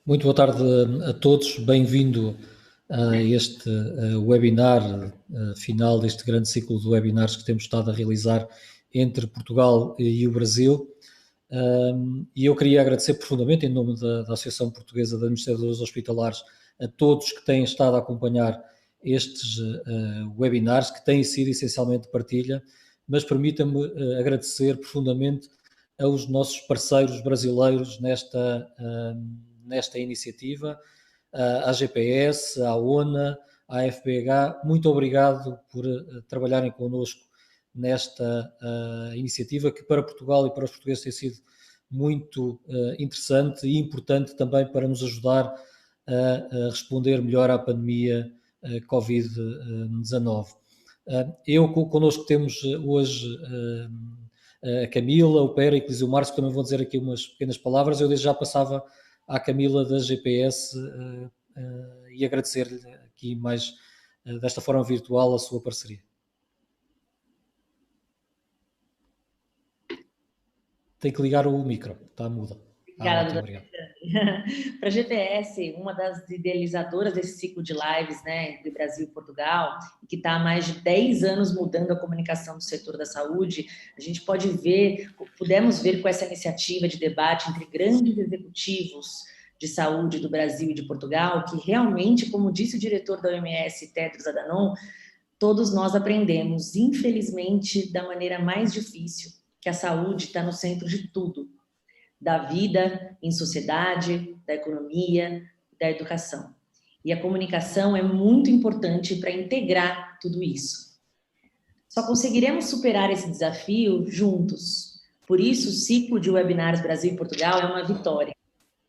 Muito boa tarde a todos, bem-vindo a este webinar final deste grande ciclo de webinars que temos estado a realizar entre Portugal e o Brasil. E eu queria agradecer profundamente, em nome da Associação Portuguesa de Administradores Hospitalares, a todos que têm estado a acompanhar estes webinars, que têm sido essencialmente partilha, mas permita-me agradecer profundamente aos nossos parceiros brasileiros nesta iniciativa, à GPS, à ONA, à FBH. Muito obrigado por trabalharem connosco nesta iniciativa, que para Portugal e para os portugueses tem sido muito interessante e importante também para nos ajudar a responder melhor à pandemia Covid-19. Connosco temos hoje a Camila, o Péricles e o Márcio, que também vão dizer aqui umas pequenas palavras. Eu desde já passava à Camila da GPS e agradecer-lhe aqui mais desta forma virtual a sua parceria. Tem que ligar o micro, está muda. Obrigada, obrigado. Para a GPS, uma das idealizadoras desse ciclo de lives, né, entre Brasil e Portugal, que está há mais de 10 anos mudando a comunicação do setor da saúde, a gente pudemos ver com essa iniciativa de debate entre grandes executivos de saúde do Brasil e de Portugal, que realmente, como disse o diretor da OMS, Tedros Adhanom, todos nós aprendemos, infelizmente, da maneira mais difícil, que a saúde está no centro de tudo, da vida em sociedade, da economia, da educação. E a comunicação é muito importante para integrar tudo isso. Só conseguiremos superar esse desafio juntos. Por isso, o ciclo de webinars Brasil e Portugal é uma vitória.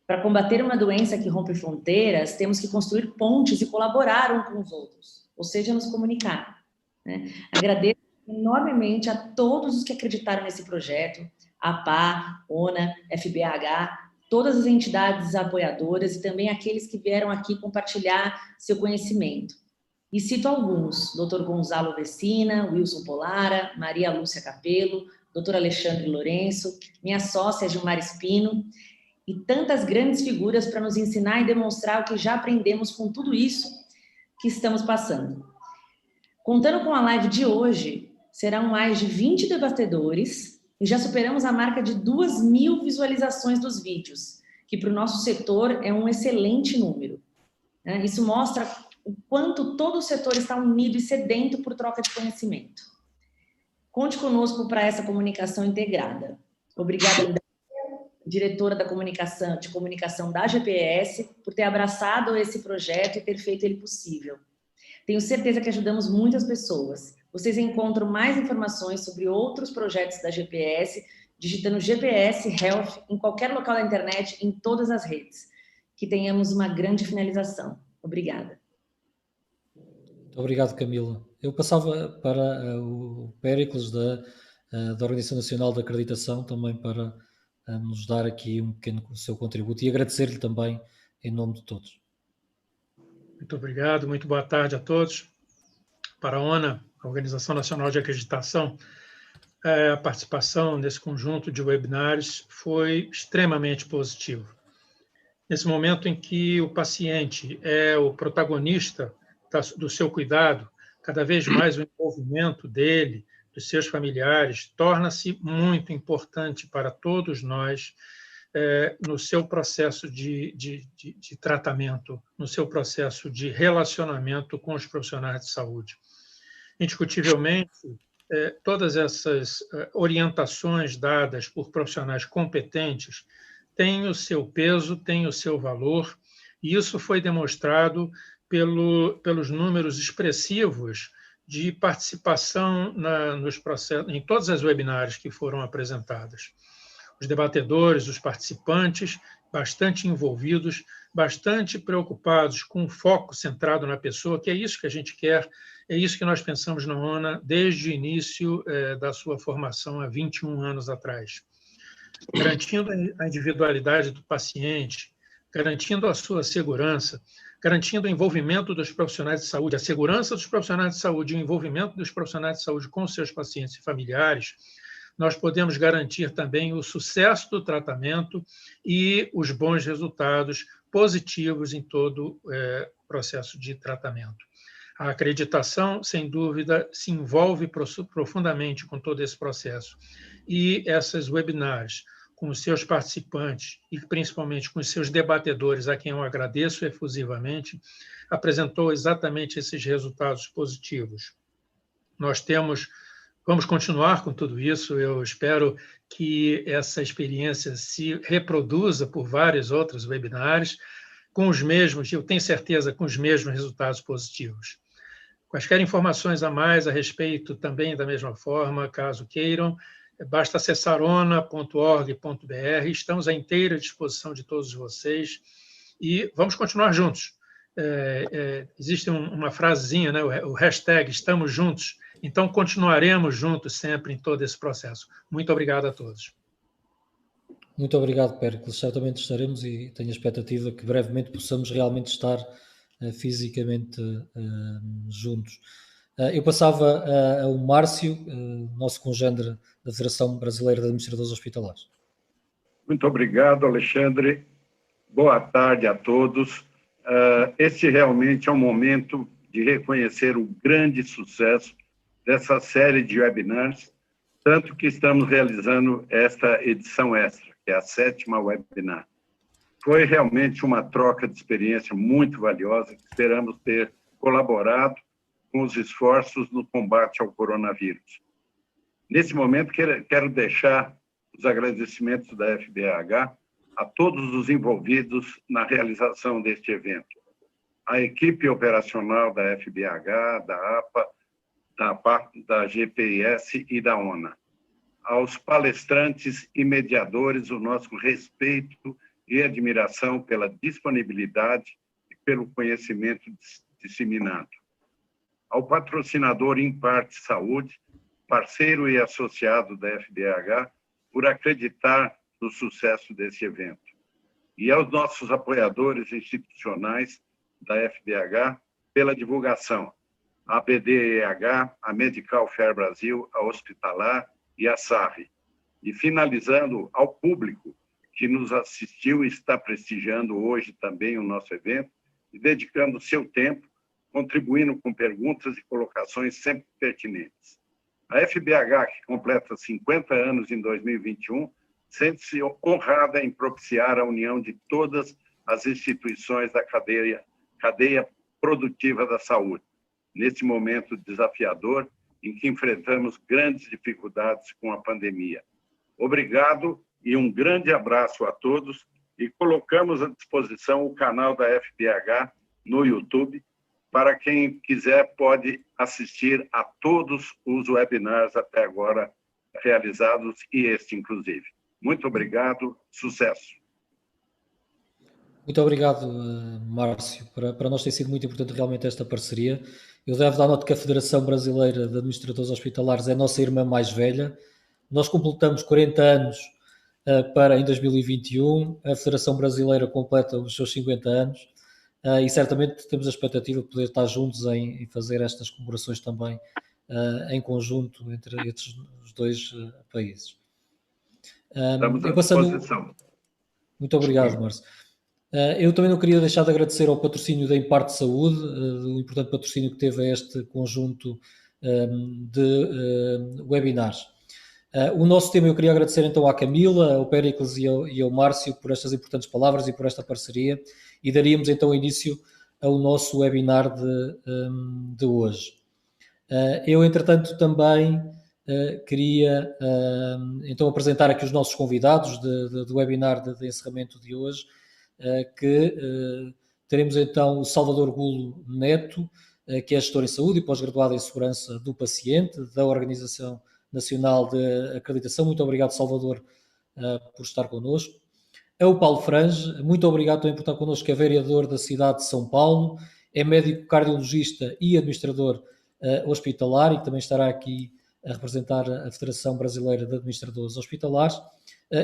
Para combater uma doença que rompe fronteiras, temos que construir pontes e colaborar uns com os outros, ou seja, nos comunicar, né? Agradeço enormemente a todos os que acreditaram nesse projeto, APA, ONA, FBH, todas as entidades apoiadoras e também aqueles que vieram aqui compartilhar seu conhecimento. E cito alguns: Dr. Gonzalo Vecina, Wilson Polara, Maria Lúcia Capello, Dr. Alexandre Lourenço, minha sócia Gilmar Espino, e tantas grandes figuras para nos ensinar e demonstrar o que já aprendemos com tudo isso que estamos passando. Contando com a live de hoje, serão mais de 20 debatedores e já superamos a marca de 2.000 visualizações dos vídeos, que para o nosso setor é um excelente número. Isso mostra o quanto todo o setor está unido e sedento por troca de conhecimento. Conte conosco para essa comunicação integrada. Obrigada, diretora de comunicação da GPS, por ter abraçado esse projeto e ter feito ele possível. Tenho certeza que ajudamos muitas pessoas. Vocês encontram mais informações sobre outros projetos da GPS, digitando GPS Health em qualquer local da internet, em todas as redes. Que tenhamos uma grande finalização. Obrigada. Muito obrigado, Camila. Eu passava para o Péricles da Organização Nacional de Acreditação, também para nos dar aqui um pequeno seu contributo e agradecer-lhe também em nome de todos. Muito obrigado, muito boa tarde a todos. Para a ONA, a Organização Nacional de Acreditação, a participação nesse conjunto de webinários foi extremamente positiva. Nesse momento em que o paciente é o protagonista do seu cuidado, cada vez mais o envolvimento dele, dos seus familiares, torna-se muito importante para todos nós no seu processo de tratamento, no seu processo de relacionamento com os profissionais de saúde. Indiscutivelmente, todas essas orientações dadas por profissionais competentes têm o seu peso, têm o seu valor, e isso foi demonstrado pelos números expressivos de participação nos processos, em todas as webinários que foram apresentadas. Os debatedores, os participantes, bastante envolvidos, bastante preocupados com o foco centrado na pessoa, que é isso que a gente quer, é isso que nós pensamos na ONA desde o início da sua formação, há 21 anos atrás. Garantindo a individualidade do paciente, garantindo a sua segurança, garantindo o envolvimento dos profissionais de saúde, a segurança dos profissionais de saúde e o envolvimento dos profissionais de saúde com seus pacientes e familiares, nós podemos garantir também o sucesso do tratamento e os bons resultados positivos em todo o processo de tratamento. A acreditação, sem dúvida, se envolve profundamente com todo esse processo. E essas webinars, com os seus participantes e principalmente com os seus debatedores, a quem eu agradeço efusivamente, apresentou exatamente esses resultados positivos. Vamos continuar com tudo isso. Eu espero que essa experiência se reproduza por vários outros webinars, com os mesmos, eu tenho certeza, com os mesmos resultados positivos. Quaisquer informações a mais a respeito também da mesma forma, caso queiram, basta acessar ona.org.br. Estamos à inteira disposição de todos vocês e vamos continuar juntos. Existe uma frasezinha, né? O hashtag estamos juntos, então continuaremos juntos sempre em todo esse processo. Muito obrigado a todos. Muito obrigado, Péricles. Certamente estaremos e tenho a expectativa que brevemente possamos realmente estar fisicamente juntos. Eu passava ao Márcio, nosso congênere da Federação Brasileira de Administradores Hospitalares. Muito obrigado, Alexandre. Boa tarde a todos. Este realmente é um momento de reconhecer o grande sucesso dessa série de webinars, tanto que estamos realizando esta edição extra, que é a 7ª webinar. Foi realmente uma troca de experiência muito valiosa, que esperamos ter colaborado com os esforços no combate ao coronavírus. Nesse momento, quero deixar os agradecimentos da FBH a todos os envolvidos na realização deste evento. A equipe operacional da FBH, da APA, da GPS e da ONA. Aos palestrantes e mediadores, o nosso respeito e admiração pela disponibilidade e pelo conhecimento disseminado. Ao patrocinador Imparte Saúde, parceiro e associado da FBH, por acreditar no sucesso desse evento. E aos nossos apoiadores institucionais da FBH pela divulgação, a BDEH, a Medical Fair Brasil, a Hospitalar e a SARRE. E finalizando ao público que nos assistiu e está prestigiando hoje também o nosso evento e dedicando seu tempo, contribuindo com perguntas e colocações sempre pertinentes. A FBH, que completa 50 anos em 2021, sente-se honrada em propiciar a união de todas as instituições da cadeia produtiva da saúde, neste momento desafiador em que enfrentamos grandes dificuldades com a pandemia. Obrigado e um grande abraço a todos e colocamos à disposição o canal da FBH no YouTube. Para quem quiser, pode assistir a todos os webinars até agora realizados e este, inclusive. Muito obrigado, sucesso. Muito obrigado, Márcio. Para nós tem sido muito importante realmente esta parceria. Eu devo dar nota que a Federação Brasileira de Administradores Hospitalares é a nossa irmã mais velha. Nós completamos 40 anos em 2021. A Federação Brasileira completa os seus 50 anos. E certamente temos a expectativa de poder estar juntos em fazer estas comemorações também em conjunto entre os dois países. Estamos à disposição. Muito obrigado, Márcio. Eu também não queria deixar de agradecer ao patrocínio da Imparte Saúde, o importante patrocínio que teve a este conjunto de webinars. O nosso tema, eu queria agradecer então à Camila, ao Péricles e ao Márcio por estas importantes palavras e por esta parceria, e daríamos então início ao nosso webinar de hoje. Eu, entretanto, também queria então apresentar aqui os nossos convidados do webinar de encerramento de hoje, que teremos então o Salvador Gulo Neto, que é gestor em saúde e pós-graduado em segurança do paciente, da Organização Nacional de Acreditação. Muito obrigado, Salvador, por estar connosco. É o Paulo Frange, muito obrigado também por estar connosco, que é vereador da cidade de São Paulo, é médico cardiologista e administrador hospitalar e também estará aqui a representar a Federação Brasileira de Administradores Hospitalares.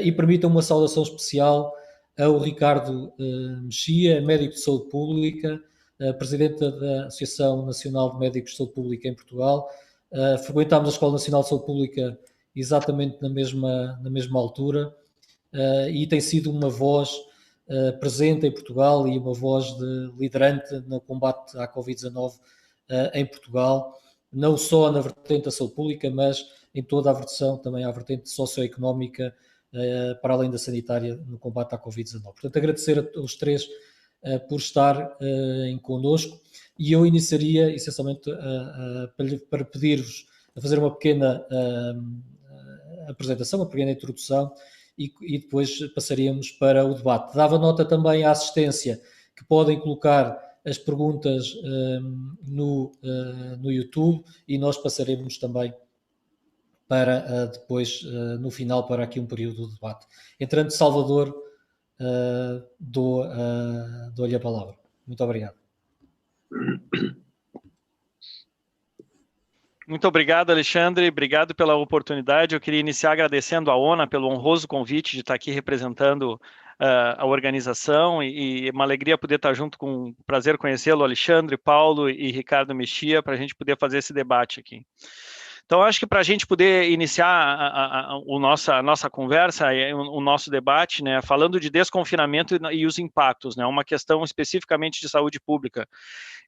E permitam uma saudação especial ao Ricardo Mexia, médico de saúde pública, presidente da Associação Nacional de Médicos de Saúde Pública em Portugal. Frequentámos a Escola Nacional de Saúde Pública exatamente na mesma altura, e tem sido uma voz presente em Portugal e uma voz liderante no combate à Covid-19 em Portugal, não só na vertente da saúde pública, mas em toda a versão, também à vertente socioeconómica, para além da sanitária, no combate à Covid-19. Portanto, agradecer aos três por estar connosco, e eu iniciaria essencialmente para pedir-vos a fazer uma pequena apresentação, uma pequena introdução, e depois passaríamos para o debate. Dava nota também à assistência que podem colocar as perguntas no YouTube, e nós passaremos também para depois, no final, para aqui um período de debate. Entrando, Salvador, dou-lhe a palavra. Muito obrigado. Muito obrigado, Alexandre. Obrigado pela oportunidade. Eu queria iniciar agradecendo à ONA pelo honroso convite de estar aqui representando a organização, e uma alegria poder estar junto com, prazer conhecê-lo, Alexandre, Paulo e Ricardo Mexia, para a gente poder fazer esse debate aqui. Então, acho que para a gente poder iniciar a nossa conversa, o nosso debate, né, falando de desconfinamento e os impactos, né, uma questão especificamente de saúde pública.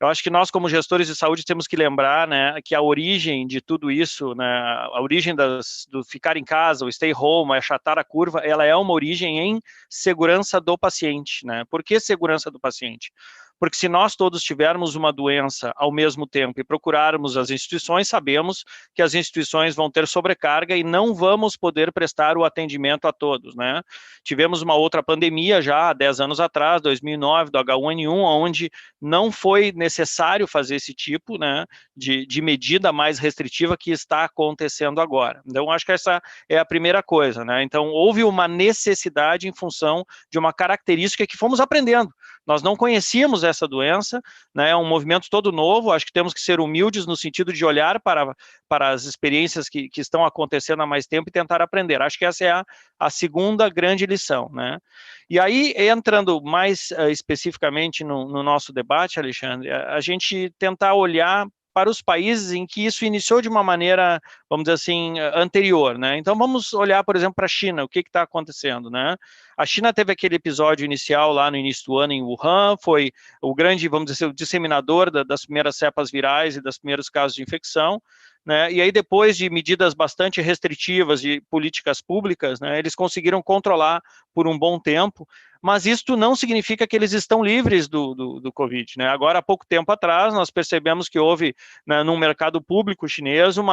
Eu acho que nós, como gestores de saúde, temos que lembrar, né, que a origem de tudo isso, né, a origem do ficar em casa, o stay home, achatar a curva, ela é uma origem em segurança do paciente, né? Por que segurança do paciente? Porque se nós todos tivermos uma doença ao mesmo tempo e procurarmos as instituições, sabemos que as instituições vão ter sobrecarga e não vamos poder prestar o atendimento a todos, né? Tivemos uma outra pandemia já há 10 anos atrás, 2009, do H1N1, onde não foi necessário fazer esse tipo, né, de medida mais restritiva que está acontecendo agora. Então, acho que essa é a primeira coisa, né? Então, houve uma necessidade em função de uma característica que fomos aprendendo. Nós não conhecíamos essa doença, né? É um movimento todo novo, acho que temos que ser humildes no sentido de olhar para as experiências que estão acontecendo há mais tempo e tentar aprender. Acho que essa é a segunda grande lição, né? E aí, entrando mais especificamente no nosso debate, Alexandre, a gente tentar olhar para os países em que isso iniciou de uma maneira, vamos dizer assim, anterior, né? Então, vamos olhar, por exemplo, para a China, o que está acontecendo, né? A China teve aquele episódio inicial lá no início do ano em Wuhan, foi o grande, vamos dizer, o disseminador das primeiras cepas virais e dos primeiros casos de infecção, né? E aí, depois de medidas bastante restritivas de políticas públicas, né, eles conseguiram controlar por um bom tempo, mas isto não significa que eles estão livres do Covid, né? Agora, há pouco tempo atrás, nós percebemos que houve, né, no mercado público chinês, um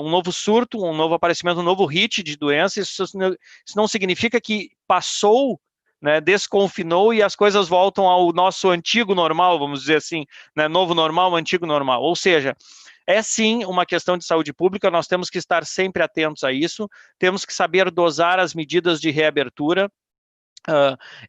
novo surto, um novo aparecimento, um novo hit de doença. Isso não significa que passou, né, desconfinou e as coisas voltam ao nosso antigo normal, vamos dizer assim, né, novo normal, antigo normal. Ou seja, é sim uma questão de saúde pública, nós temos que estar sempre atentos a isso, temos que saber dosar as medidas de reabertura.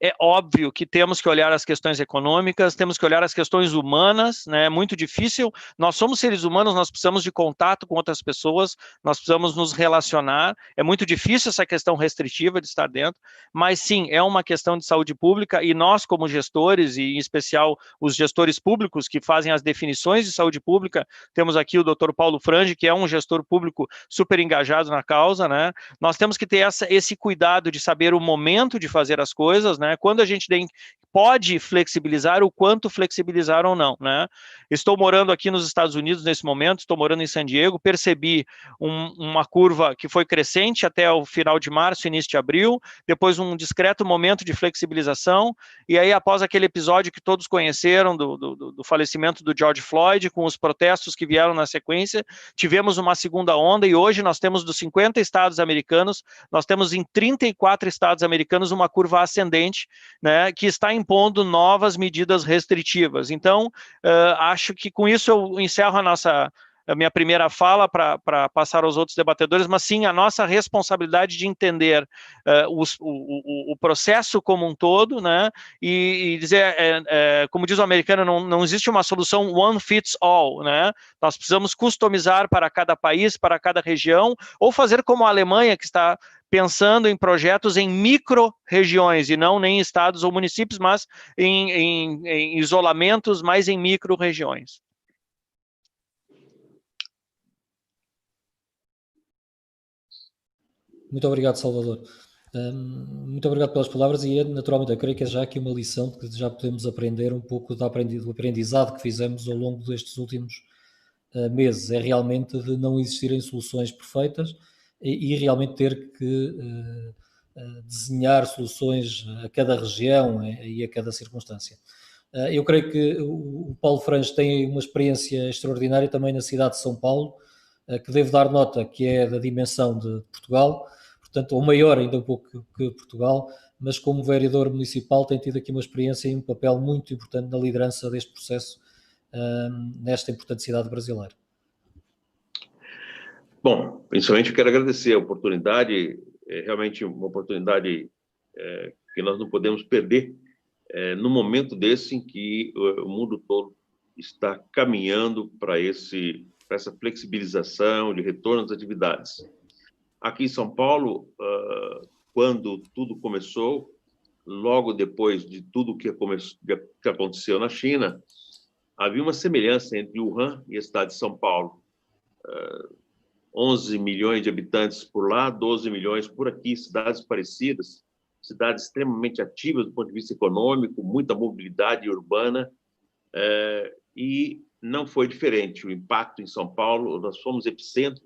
É óbvio que temos que olhar as questões econômicas, temos que olhar as questões humanas, né? É muito difícil, nós somos seres humanos, nós precisamos de contato com outras pessoas, nós precisamos nos relacionar, é muito difícil essa questão restritiva de estar dentro, mas sim, é uma questão de saúde pública, e nós como gestores, e em especial os gestores públicos que fazem as definições de saúde pública, temos aqui o Dr. Paulo Frange, que é um gestor público super engajado na causa, né? Nós temos que ter esse cuidado de saber o momento de fazer as coisas, né? Quando a gente pode flexibilizar, o quanto flexibilizar ou não, né? Estou morando aqui nos Estados Unidos nesse momento, estou morando em San Diego, percebi uma curva que foi crescente até o final de março, início de abril, depois um discreto momento de flexibilização, e aí após aquele episódio que todos conheceram do falecimento do George Floyd, com os protestos que vieram na sequência, tivemos uma segunda onda, e hoje nós temos dos 50 estados americanos, nós temos em 34 estados americanos uma curva ascendente, né, que está impondo novas medidas restritivas. Então, acho que com isso eu encerro a minha primeira fala para passar aos outros debatedores, mas sim a nossa responsabilidade de entender o processo como um todo, né, e dizer, como diz o americano, não existe uma solução one fits all, né, nós precisamos customizar para cada país, para cada região, ou fazer como a Alemanha, que está pensando em projetos em micro-regiões, e não nem em estados ou municípios, mas em isolamentos, mas em micro-regiões. Muito obrigado, Salvador. Muito obrigado pelas palavras e, naturalmente, eu creio que é já aqui uma lição que já podemos aprender um pouco do aprendizado que fizemos ao longo destes últimos meses. É realmente de não existirem soluções perfeitas e realmente ter que desenhar soluções a cada região e a cada circunstância. Eu creio que o Paulo Franges tem uma experiência extraordinária também na cidade de São Paulo, que devo dar nota que é da dimensão de Portugal, portanto, ou maior ainda um pouco que Portugal, mas como vereador municipal tem tido aqui uma experiência e um papel muito importante na liderança deste processo nesta importante cidade brasileira. Bom, principalmente eu quero agradecer a oportunidade, é realmente uma oportunidade que nós não podemos perder no momento desse em que o mundo todo está caminhando para essa flexibilização de retorno às atividades. Aqui em São Paulo, quando tudo começou, logo depois de tudo que aconteceu na China, havia uma semelhança entre Wuhan e a cidade de São Paulo. 11 milhões de habitantes por lá, 12 milhões por aqui, cidades parecidas, cidades extremamente ativas do ponto de vista econômico, muita mobilidade urbana, e não foi diferente. O impacto em São Paulo, nós fomos epicentro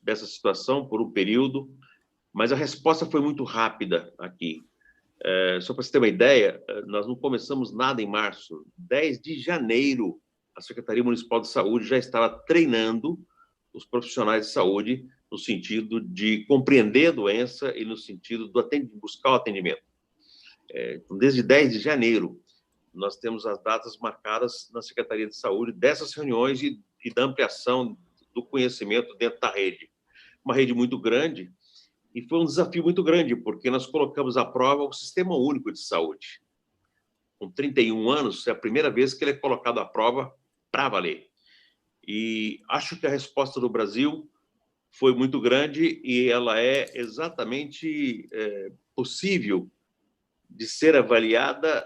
dessa situação por um período, mas a resposta foi muito rápida aqui. Só para você ter uma ideia, nós não começamos nada em março. 10 de janeiro, a Secretaria Municipal de Saúde já estava treinando os profissionais de saúde no sentido de compreender a doença e no sentido de buscar o atendimento. Então, desde 10 de janeiro, nós temos as datas marcadas na Secretaria de Saúde dessas reuniões e da ampliação do conhecimento dentro da rede. Uma rede muito grande, e foi um desafio muito grande, porque nós colocamos à prova o Sistema Único de Saúde. Com 31 anos, é a primeira vez que ele é colocado à prova para valer. E acho que a resposta do Brasil foi muito grande e ela é exatamente possível de ser avaliada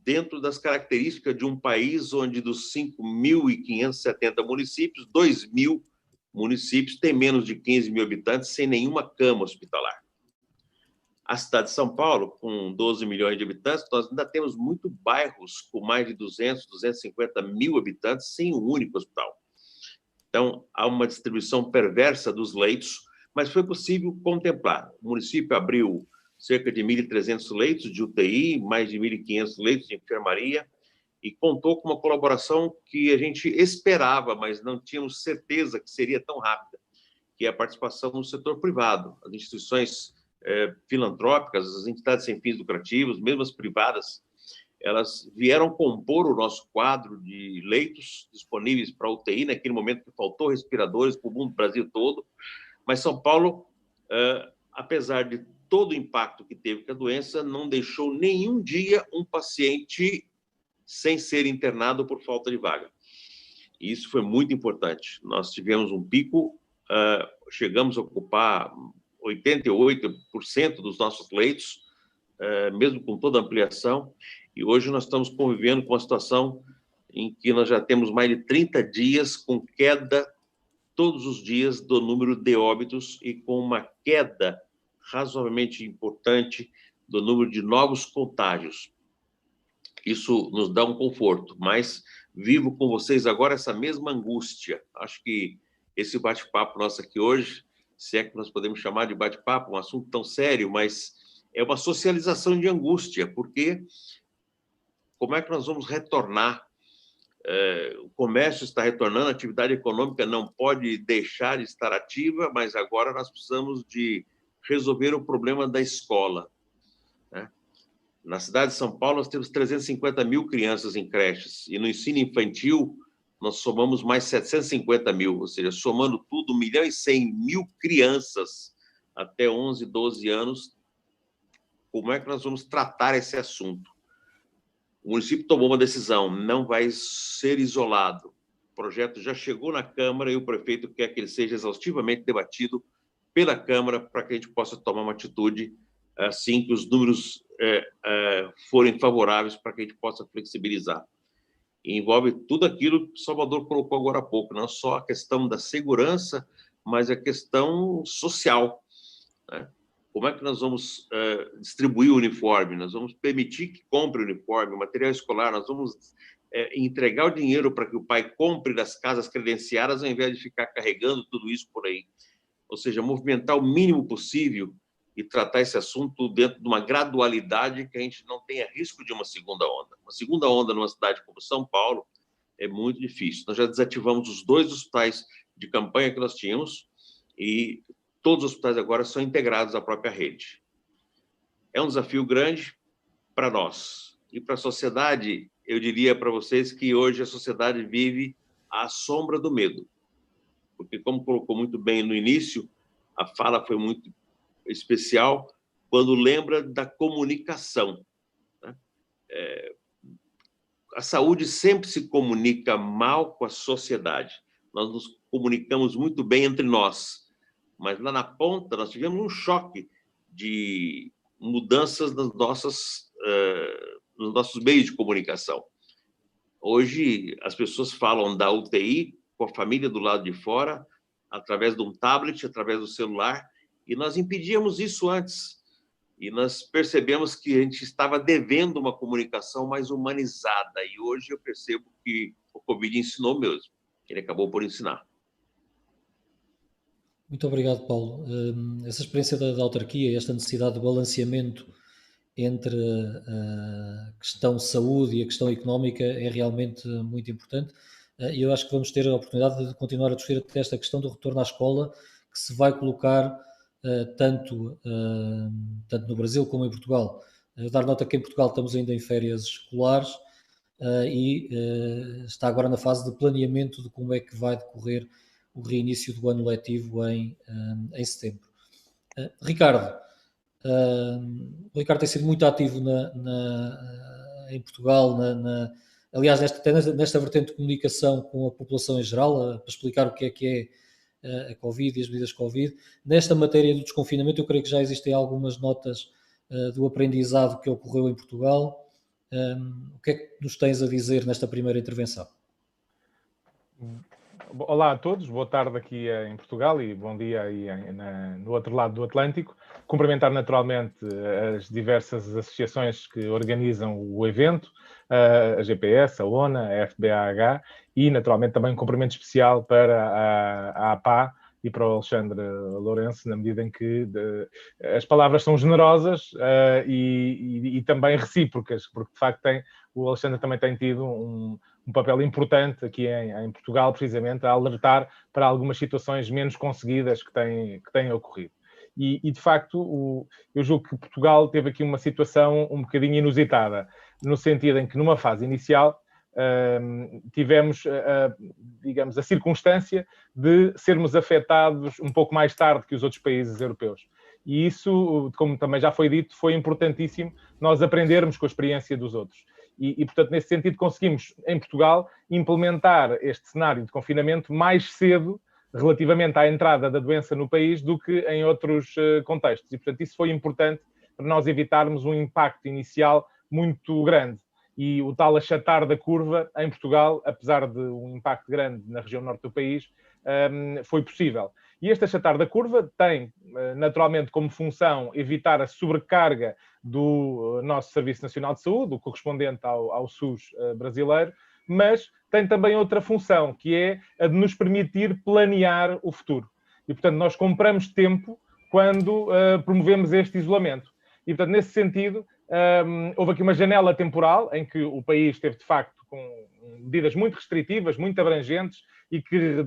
dentro das características de um país onde dos 5.570 municípios, 2.000 municípios têm menos de 15 mil habitantes sem nenhuma cama hospitalar. A cidade de São Paulo, com 12 milhões de habitantes, nós ainda temos muitos bairros com mais de 200, 250 mil habitantes sem um único hospital. Então, há uma distribuição perversa dos leitos, mas foi possível contemplar. O município abriu cerca de 1.300 leitos de UTI, mais de 1.500 leitos de enfermaria, e contou com uma colaboração que a gente esperava, mas não tínhamos certeza que seria tão rápida, que é a participação do setor privado, as instituições filantrópicas, as entidades sem fins lucrativos, mesmo as privadas, elas vieram compor o nosso quadro de leitos disponíveis para UTI, naquele momento que faltou respiradores para o mundo, Brasil todo, mas São Paulo, apesar de todo o impacto que teve com a doença, não deixou nenhum dia um paciente sem ser internado por falta de vaga. E isso foi muito importante. Nós tivemos um pico, chegamos a ocupar 88% dos nossos leitos, mesmo com toda a ampliação, e hoje nós estamos convivendo com uma situação em que nós já temos mais de 30 dias com queda todos os dias do número de óbitos e com uma queda razoavelmente importante do número de novos contágios. Isso nos dá um conforto, mas vivo com vocês agora essa mesma angústia. Acho que esse bate-papo nosso aqui hoje, se é que nós podemos chamar de bate-papo, um assunto tão sério, mas é uma socialização de angústia, porque como é que nós vamos retornar? O comércio está retornando, a atividade econômica não pode deixar de estar ativa, mas agora nós precisamos de resolver o problema da escola. Na cidade de São Paulo, nós temos 350 mil crianças em creches, e no ensino infantil, nós somamos mais 750 mil, ou seja, somando tudo, 1.100.000 crianças até 11, 12 anos. Como é que nós vamos tratar esse assunto? O município tomou uma decisão, não vai ser isolado. O projeto já chegou na Câmara e o prefeito quer que ele seja exaustivamente debatido pela Câmara para que a gente possa tomar uma atitude assim que os números forem favoráveis para que a gente possa flexibilizar. E envolve tudo aquilo que o Salvador colocou agora há pouco, não só a questão da segurança, mas a questão social, né? Como é que nós vamos distribuir o uniforme? Nós vamos permitir que compre o uniforme, o material escolar, nós vamos entregar o dinheiro para que o pai compre das casas credenciadas, ao invés de ficar carregando tudo isso por aí. Ou seja, movimentar o mínimo possível e tratar esse assunto dentro de uma gradualidade que a gente não tenha risco de uma segunda onda. Uma segunda onda numa cidade como São Paulo é muito difícil. Nós já desativamos os 2 hospitais de campanha que nós tínhamos e todos os hospitais agora são integrados à própria rede. É um desafio grande para nós. E para a sociedade, eu diria para vocês que hoje a sociedade vive à sombra do medo. Porque, como colocou muito bem no início, a fala foi muito especial quando lembra da comunicação. Né? A saúde sempre se comunica mal com a sociedade. Nós nos comunicamos muito bem entre nós, mas lá na ponta nós tivemos um choque de mudanças nos nossos meios de comunicação. Hoje, as pessoas falam da UTI com a família do lado de fora, através de um tablet, através do celular, e nós impedíamos isso antes. E nós percebemos que a gente estava devendo uma comunicação mais humanizada, e hoje eu percebo que o Covid ensinou mesmo. Ele acabou por ensinar. Muito obrigado, Paulo. Essa experiência da autarquia, esta necessidade de balanceamento entre a questão saúde e a questão económica é realmente muito importante. E eu acho que vamos ter a oportunidade de continuar a discutir até esta questão do retorno à escola, que se vai colocar tanto no Brasil como em Portugal. Dar nota que em Portugal estamos ainda em férias escolares e está agora na fase de planeamento de como é que vai decorrer o reinício do ano letivo em setembro. Ricardo, o Ricardo tem sido muito ativo em Portugal, aliás, nesta vertente de comunicação com a população em geral, para explicar o que é a Covid e as medidas Covid. Nesta matéria do desconfinamento, eu creio que já existem algumas notas do aprendizado que ocorreu em Portugal. O que é que nos tens a dizer nesta primeira intervenção? Olá a todos, boa tarde aqui em Portugal e bom dia aí no outro lado do Atlântico. Cumprimentar naturalmente as diversas associações que organizam o evento, a GPS, a ONA, a FBAH e naturalmente também um cumprimento especial para a APA e para o Alexandre Lourenço, na medida em que as palavras são generosas e também recíprocas, porque de facto o Alexandre também tem tido um papel importante aqui em Portugal, precisamente, a alertar para algumas situações menos conseguidas que têm ocorrido. E, de facto, eu julgo que Portugal teve aqui uma situação um bocadinho inusitada, no sentido em que, numa fase inicial, tivemos, digamos, a circunstância de sermos afetados um pouco mais tarde que os outros países europeus. E isso, como também já foi dito, foi importantíssimo nós aprendermos com a experiência dos outros. E, portanto, nesse sentido, conseguimos, em Portugal, implementar este cenário de confinamento mais cedo relativamente à entrada da doença no país do que em outros contextos. E, portanto, isso foi importante para nós evitarmos um impacto inicial muito grande. E o tal achatar da curva, em Portugal, apesar de um impacto grande na região norte do país, foi possível. E este achatar da curva tem, naturalmente, como função evitar a sobrecarga do nosso Serviço Nacional de Saúde, o correspondente ao SUS brasileiro, mas tem também outra função, que é a de nos permitir planear o futuro. E, portanto, nós compramos tempo quando promovemos este isolamento. E, portanto, nesse sentido, houve aqui uma janela temporal em que o país esteve, de facto, com medidas muito restritivas, muito abrangentes e que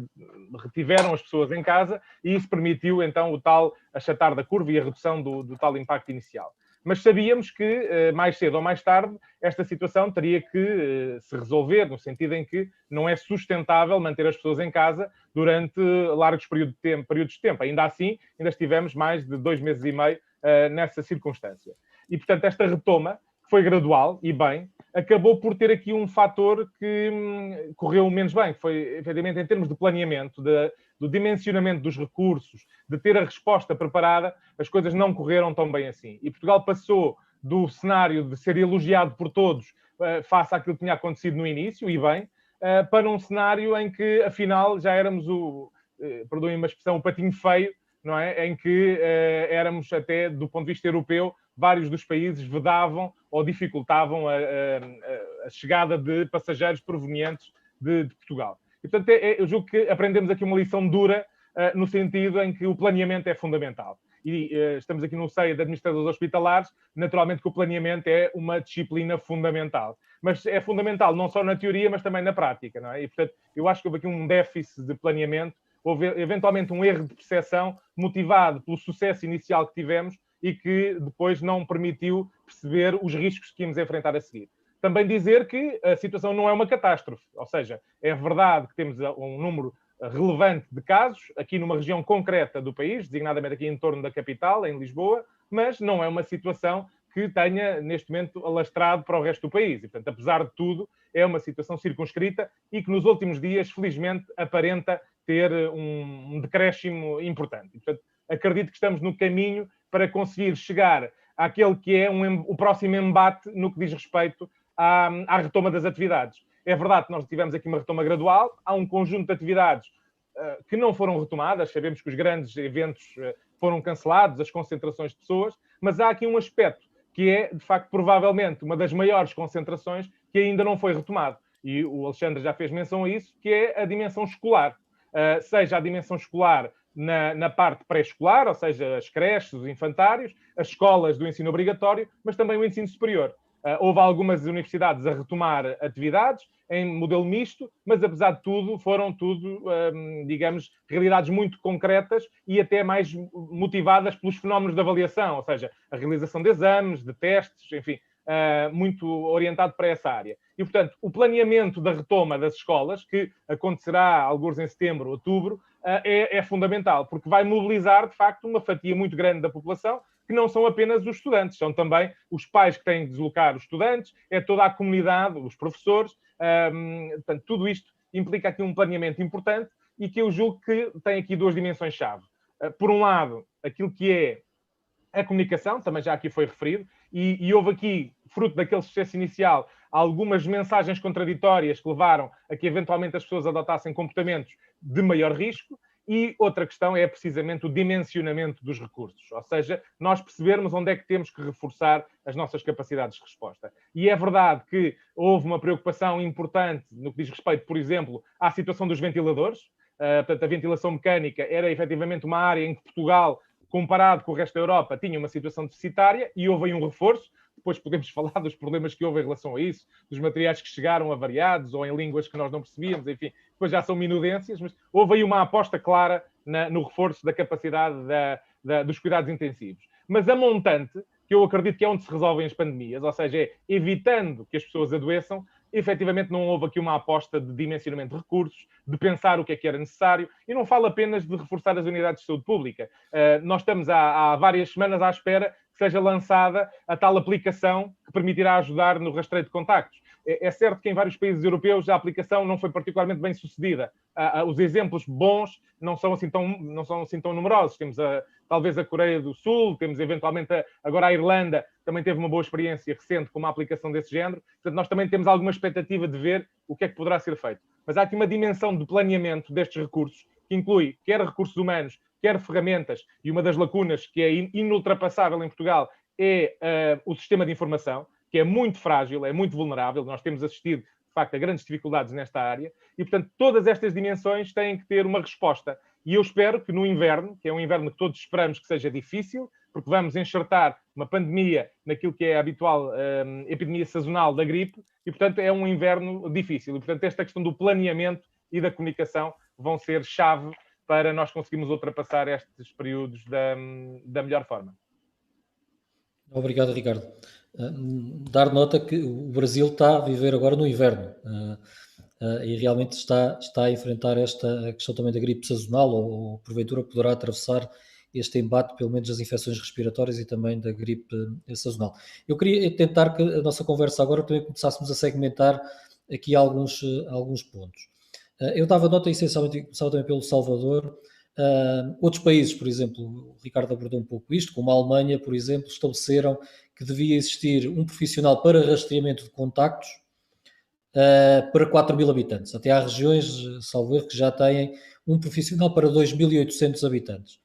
retiveram as pessoas em casa, e isso permitiu, então, o tal achatar da curva e a redução do tal impacto inicial. Mas sabíamos que, mais cedo ou mais tarde, esta situação teria que se resolver, no sentido em que não é sustentável manter as pessoas em casa durante largos períodos de tempo. Ainda assim, ainda estivemos mais de 2 meses e meio nessa circunstância. E, portanto, esta retoma, que foi gradual e bem, acabou por ter aqui um fator que correu menos bem, que foi, efetivamente, em termos de planeamento, do dimensionamento dos recursos, de ter a resposta preparada, as coisas não correram tão bem assim. E Portugal passou do cenário de ser elogiado por todos face àquilo que tinha acontecido no início, e bem, para um cenário em que, afinal, já éramos perdoem-me a expressão, o patinho feio não é? Em que éramos até, do ponto de vista europeu, vários dos países vedavam ou dificultavam a chegada de passageiros provenientes de Portugal. E, portanto, eu julgo que aprendemos aqui uma lição dura no sentido em que o planeamento é fundamental. E estamos aqui no seio de administradores hospitalares, naturalmente que o planeamento é uma disciplina fundamental. Mas é fundamental não só na teoria, mas também na prática, não é? E, portanto, eu acho que houve aqui um déficit de planeamento, houve eventualmente um erro de percepção motivado pelo sucesso inicial que tivemos e que depois não permitiu perceber os riscos que íamos enfrentar a seguir. Também dizer que a situação não é uma catástrofe, ou seja, é verdade que temos um número relevante de casos, aqui numa região concreta do país, designadamente aqui em torno da capital, em Lisboa, mas não é uma situação que tenha, neste momento, alastrado para o resto do país. E, portanto, apesar de tudo, é uma situação circunscrita e que nos últimos dias, felizmente, aparenta ter um decréscimo importante. E, portanto, acredito que estamos no caminho para conseguir chegar àquele que é o próximo embate no que diz respeito à retoma das atividades. É verdade que nós tivemos aqui uma retoma gradual, há um conjunto de atividades que não foram retomadas, sabemos que os grandes eventos foram cancelados, as concentrações de pessoas, mas há aqui um aspecto que é, de facto, provavelmente uma das maiores concentrações que ainda não foi retomado. E o Alexandre já fez menção a isso, que é a dimensão escolar. Seja a dimensão escolar na parte pré-escolar, ou seja, as creches, os infantários, as escolas do ensino obrigatório, mas também o ensino superior. Houve algumas universidades a retomar atividades em modelo misto, mas apesar de tudo, foram tudo, digamos, realidades muito concretas e até mais motivadas pelos fenómenos de avaliação, ou seja, a realização de exames, de testes, enfim, muito orientado para essa área. E, portanto, o planeamento da retoma das escolas, que acontecerá alguns em setembro, outubro, é fundamental, porque vai mobilizar, de facto, uma fatia muito grande da população, que não são apenas os estudantes, são também os pais que têm de deslocar os estudantes, é toda a comunidade, os professores. Portanto, tudo isto implica aqui um planeamento importante e que eu julgo que tem aqui duas dimensões-chave. Por um lado, aquilo que é a comunicação, também já aqui foi referido, e houve aqui, fruto daquele sucesso inicial, algumas mensagens contraditórias que levaram a que eventualmente as pessoas adotassem comportamentos de maior risco. E outra questão é precisamente o dimensionamento dos recursos, ou seja, nós percebermos onde é que temos que reforçar as nossas capacidades de resposta. E é verdade que houve uma preocupação importante no que diz respeito, por exemplo, à situação dos ventiladores. Portanto, a ventilação mecânica era efetivamente uma área em que Portugal, comparado com o resto da Europa, tinha uma situação deficitária e houve aí um reforço. Depois podemos falar dos problemas que houve em relação a isso, dos materiais que chegaram avariados ou em línguas que nós não percebíamos, enfim, depois já são minudências, mas houve aí uma aposta clara no reforço da capacidade dos cuidados intensivos. Mas a montante, que eu acredito que é onde se resolvem as pandemias, ou seja, é evitando que as pessoas adoeçam, efetivamente não houve aqui uma aposta de dimensionamento de recursos, de pensar o que era necessário, e não falo apenas de reforçar as unidades de saúde pública. Nós estamos há várias semanas à espera que seja lançada a tal aplicação que permitirá ajudar no rastreio de contactos. É certo que em vários países europeus a aplicação não foi particularmente bem sucedida. Os exemplos bons não são assim tão numerosos. Temos talvez a Coreia do Sul, temos eventualmente agora a Irlanda, também teve uma boa experiência recente com uma aplicação desse género. Portanto, nós também temos alguma expectativa de ver o que é que poderá ser feito. Mas há aqui uma dimensão de planeamento destes recursos, que inclui quer recursos humanos, quer ferramentas, e uma das lacunas que é inultrapassável em Portugal é o sistema de informação, que é muito frágil, é muito vulnerável. Nós temos assistido, de facto, a grandes dificuldades nesta área e, portanto, todas estas dimensões têm que ter uma resposta. E eu espero que no inverno, que é um inverno que todos esperamos que seja difícil, porque vamos enxertar uma pandemia naquilo que é a habitual epidemia sazonal da gripe, e, portanto, é um inverno difícil. E, portanto, esta questão do planeamento e da comunicação vão ser chave para nós conseguirmos ultrapassar estes períodos da melhor forma. Obrigado, Ricardo. Dar nota que o Brasil está a viver agora no inverno e realmente está a enfrentar esta questão também da gripe sazonal ou porventura poderá atravessar este embate, pelo menos das infecções respiratórias e também da gripe sazonal. Eu queria tentar que a nossa conversa agora também começássemos a segmentar aqui alguns pontos. Eu dava nota essencialmente, começava também pelo Salvador. Outros países, por exemplo, o Ricardo abordou um pouco isto, como a Alemanha, por exemplo, estabeleceram que devia existir um profissional para rastreamento de contactos para 4.000 habitantes. Até há regiões, salvo erro, que já têm um profissional para 2.800 habitantes.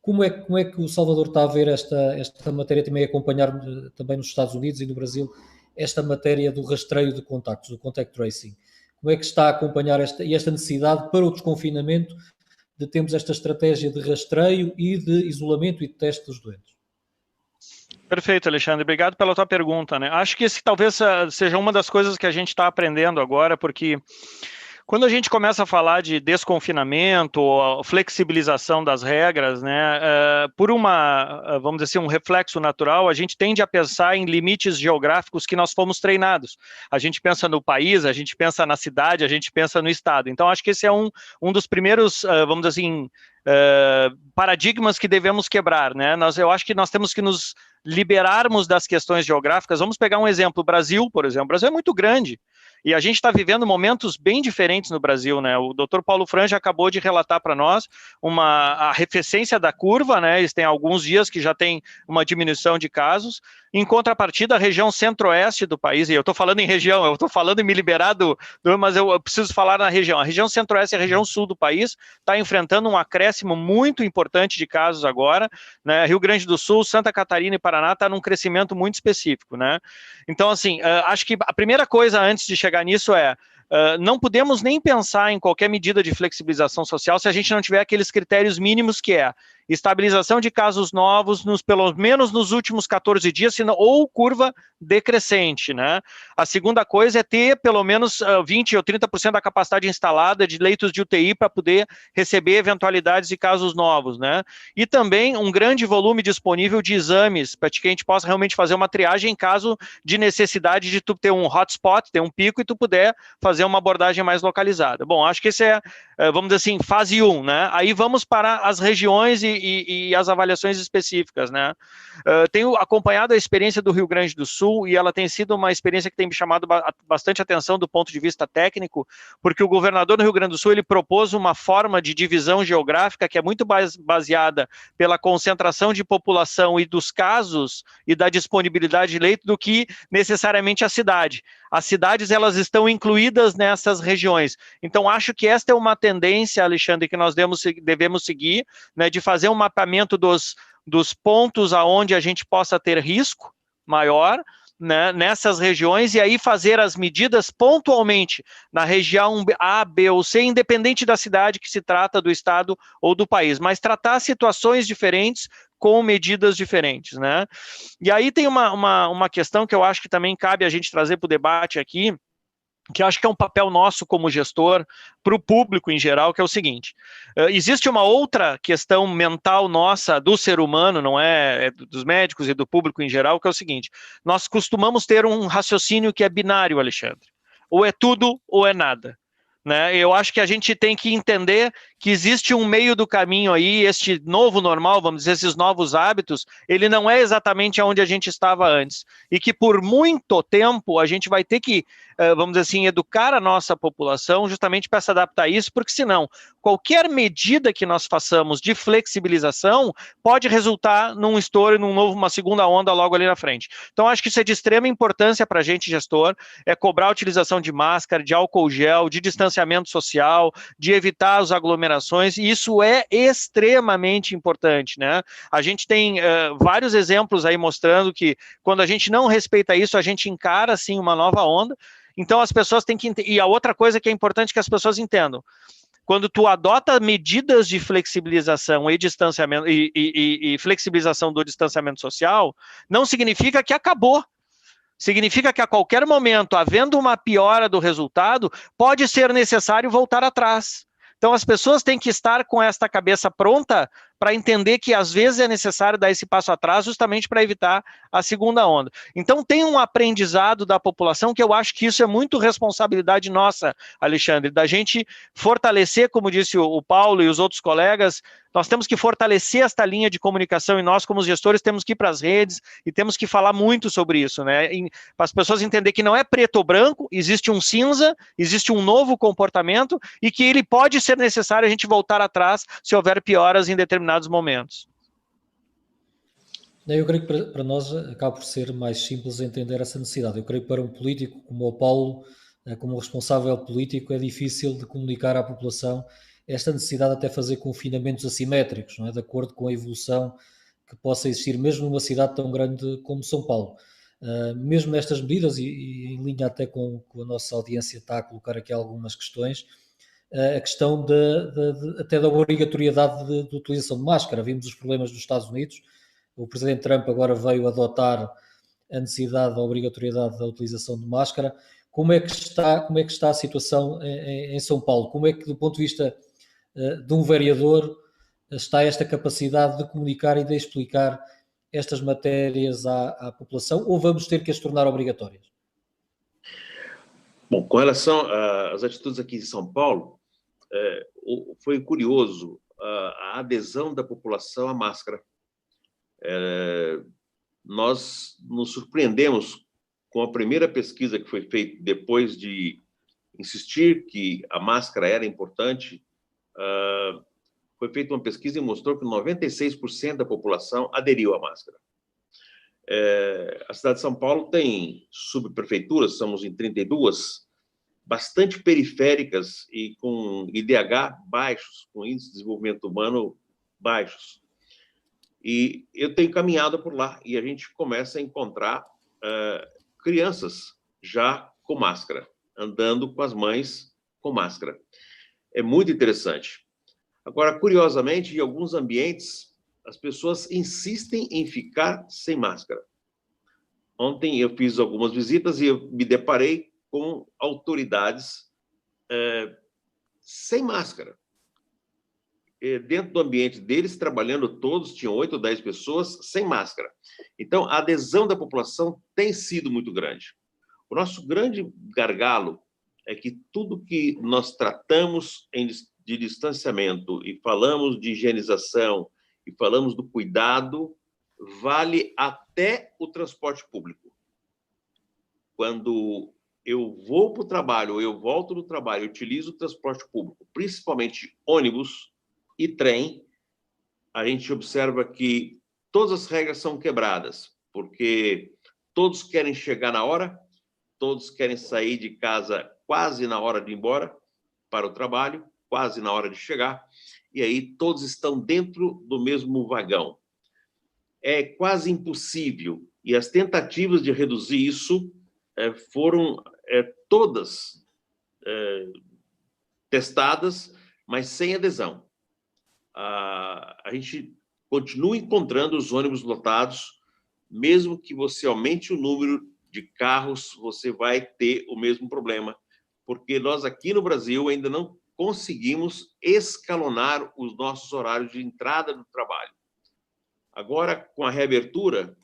Como é que o Salvador está a ver esta matéria, também acompanhar também nos Estados Unidos e no Brasil, esta matéria do rastreio de contactos, do contact tracing? Como é que está a acompanhar esta necessidade para o desconfinamento de termos esta estratégia de rastreio e de isolamento e de teste dos doentes? Perfeito, Alexandre. Obrigado pela tua pergunta, né? Acho que esse talvez seja uma das coisas que a gente está aprendendo agora, porque quando a gente começa a falar de desconfinamento ou flexibilização das regras, né, por vamos dizer assim, um reflexo natural, a gente tende a pensar em limites geográficos que nós fomos treinados. A gente pensa no país, a gente pensa na cidade, a gente pensa no estado. Então, acho que esse é um dos primeiros, vamos dizer assim, paradigmas que devemos quebrar, né? Eu acho que nós temos que nos liberarmos das questões geográficas. Vamos pegar um exemplo, o Brasil, por exemplo. O Brasil é muito grande. E a gente está vivendo momentos bem diferentes no Brasil, né? O Dr. Paulo Franja acabou de relatar para nós a arrefecência da curva, né? Eles têm alguns dias que já tem uma diminuição de casos. Em contrapartida, a região centro-oeste do país, e eu estou falando em região, eu estou falando em me liberar mas eu preciso falar na região. A região centro-oeste e a região sul do país está enfrentando um acréscimo muito importante de casos agora, né? Rio Grande do Sul, Santa Catarina e Paraná está num crescimento muito específico, né? Então, assim, acho que a primeira coisa antes de chegar nisso não podemos nem pensar em qualquer medida de flexibilização social se a gente não tiver aqueles critérios mínimos que é estabilização de casos novos, pelo menos nos últimos 14 dias, ou curva decrescente, né? A segunda coisa é ter pelo menos 20% ou 30% da capacidade instalada de leitos de UTI para poder receber eventualidades de casos novos, né? E também um grande volume disponível de exames, para que a gente possa realmente fazer uma triagem em caso de necessidade de tu ter um hotspot, ter um pico e tu puder fazer uma abordagem mais localizada. Bom, acho que esse vamos dizer assim, fase 1, né? Aí vamos para as regiões e as avaliações específicas, né? Tenho acompanhado a experiência do Rio Grande do Sul e ela tem sido uma experiência que tem me chamado bastante atenção do ponto de vista técnico, porque o governador do Rio Grande do Sul, ele propôs uma forma de divisão geográfica que é muito baseada pela concentração de população e dos casos e da disponibilidade de leito do que necessariamente a cidade. As cidades, elas estão incluídas nessas regiões. Então, acho que esta é uma tendência, Alexandre, que nós devemos seguir, né, de fazer um mapeamento dos pontos aonde a gente possa ter risco maior, né, nessas regiões, e aí fazer as medidas pontualmente na região A, B ou C, independente da cidade que se trata, do estado ou do país, mas tratar situações diferentes com medidas diferentes, né? E aí tem uma questão que eu acho que também cabe a gente trazer para o debate aqui, que eu acho que é um papel nosso como gestor para o público em geral, que é o seguinte: existe uma outra questão mental nossa do ser humano, não é dos médicos e do público em geral, que é o seguinte: nós costumamos ter um raciocínio que é binário, Alexandre, ou é tudo ou é nada, né? Eu acho que a gente tem que entender que existe um meio do caminho aí, este novo normal, vamos dizer, esses novos hábitos, ele não é exatamente onde a gente estava antes, e que por muito tempo a gente vai ter que, vamos dizer assim, educar a nossa população justamente para se adaptar a isso, porque senão qualquer medida que nós façamos de flexibilização pode resultar num estouro, uma segunda onda logo ali na frente. Então acho que isso é de extrema importância para a gente, gestor, é cobrar a utilização de máscara, de álcool gel, de distanciamento social, de evitar os aglomerações, e isso é extremamente importante, né? A gente tem vários exemplos aí mostrando que quando a gente não respeita isso, a gente encara, assim, uma nova onda. Então as pessoas têm que entender. E a outra coisa que é importante que as pessoas entendam: quando tu adota medidas de flexibilização e distanciamento e flexibilização do distanciamento social, não significa que acabou. Significa que a qualquer momento, havendo uma piora do resultado, pode ser necessário voltar atrás. Então as pessoas têm que estar com esta cabeça pronta para entender que às vezes é necessário dar esse passo atrás justamente para evitar a segunda onda. Então tem um aprendizado da população que eu acho que isso é muito responsabilidade nossa, Alexandre, da gente fortalecer, como disse o Paulo e os outros colegas, nós temos que fortalecer esta linha de comunicação e nós, como gestores, temos que ir para as redes e temos que falar muito sobre isso, né? Para as pessoas entenderem que não é preto ou branco, existe um cinza, existe um novo comportamento e que ele pode ser necessário a gente voltar atrás se houver pioras em determinados momentos. Eu creio que para nós acaba por ser mais simples entender essa necessidade. Eu creio que para um político como o Paulo, como responsável político, é difícil de comunicar à população esta necessidade de até fazer confinamentos assimétricos, não é? De acordo com a evolução que possa existir, mesmo numa cidade tão grande como São Paulo. Mesmo nestas medidas, e em linha até com a nossa audiência está a colocar aqui algumas questões, a questão até da obrigatoriedade de utilização de máscara. Vimos os problemas dos Estados Unidos, o presidente Trump agora veio adotar a necessidade da obrigatoriedade da utilização de máscara. Como é que está a situação em São Paulo? Como é que, do ponto de vista de um vereador, está esta capacidade de comunicar e de explicar estas matérias à população, ou vamos ter que as tornar obrigatórias? Bom, com relação às atitudes aqui em São Paulo, foi curioso a adesão da população à máscara. Nós nos surpreendemos com a primeira pesquisa que foi feita depois de insistir que a máscara era importante. Foi feita uma pesquisa e mostrou que 96% da população aderiu à máscara. A cidade de São Paulo tem subprefeituras, somos em 32, bastante periféricas e com IDH baixos, com índice de desenvolvimento humano baixos. E eu tenho caminhado por lá e a gente começa a encontrar crianças já com máscara, andando com as mães com máscara. É muito interessante. Agora, curiosamente, em alguns ambientes, as pessoas insistem em ficar sem máscara. Ontem eu fiz algumas visitas e eu me deparei com autoridades sem máscara. Dentro do ambiente deles, trabalhando todos, tinham 8 ou 10 pessoas sem máscara. Então, a adesão da população tem sido muito grande. O nosso grande gargalo é que tudo que nós tratamos de distanciamento e falamos de higienização e falamos do cuidado, vale até o transporte público. Quando eu vou para o trabalho, ou eu volto do trabalho, eu utilizo o transporte público, principalmente ônibus e trem, a gente observa que todas as regras são quebradas, porque todos querem chegar na hora, todos querem sair de casa quase na hora de ir embora para o trabalho, quase na hora de chegar, e aí todos estão dentro do mesmo vagão. É quase impossível, e as tentativas de reduzir isso foram todas testadas, mas sem adesão. A gente continua encontrando os ônibus lotados, mesmo que você aumente o número de carros, você vai ter o mesmo problema, porque nós aqui no Brasil ainda não conseguimos escalonar os nossos horários de entrada do trabalho. Agora, com a reabertura,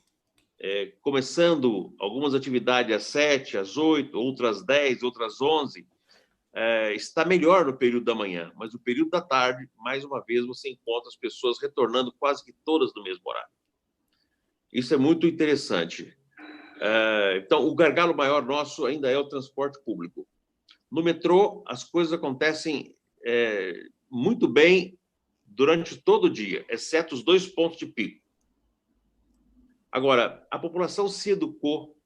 começando algumas atividades às 7, às 8, outras às 10, outras às 11, está melhor no período da manhã, mas no período da tarde, mais uma vez, você encontra as pessoas retornando quase que todas no mesmo horário. Isso é muito interessante. Então, o gargalo maior nosso ainda é o transporte público. No metrô, as coisas acontecem muito bem durante todo o dia, exceto os 2 pontos de pico. Agora, a população se educou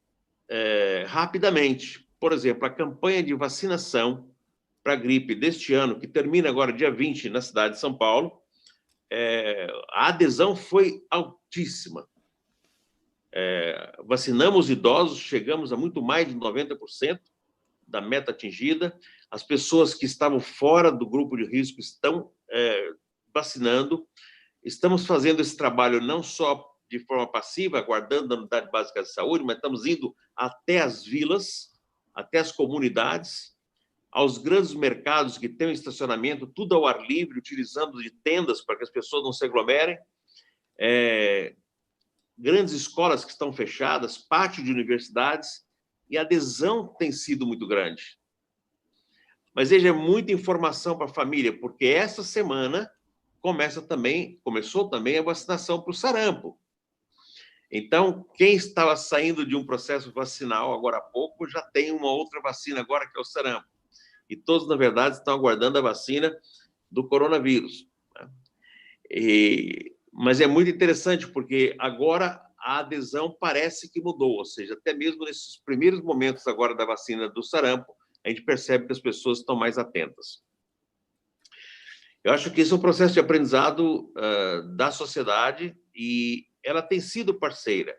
rapidamente. Por exemplo, a campanha de vacinação para a gripe deste ano, que termina agora dia 20 na cidade de São Paulo, a adesão foi altíssima. Vacinamos idosos, chegamos a muito mais de 90% da meta atingida. As pessoas que estavam fora do grupo de risco estão vacinando. Estamos fazendo esse trabalho não só de forma passiva, aguardando a unidade básica de saúde, mas estamos indo até as vilas, até as comunidades, aos grandes mercados que têm um estacionamento, tudo ao ar livre, utilizando de tendas para que as pessoas não se aglomerem, grandes escolas que estão fechadas, pátio de universidades, e a adesão tem sido muito grande. Mas veja, é muita informação para a família, porque essa semana começou também a vacinação para o sarampo. Então, quem estava saindo de um processo vacinal agora há pouco, já tem uma outra vacina agora, que é o sarampo. E todos, na verdade, estão aguardando a vacina do coronavírus. Mas é muito interessante, porque agora a adesão parece que mudou, ou seja, até mesmo nesses primeiros momentos agora da vacina do sarampo, a gente percebe que as pessoas estão mais atentas. Eu acho que esse é um processo de aprendizado da sociedade e ela tem sido parceira,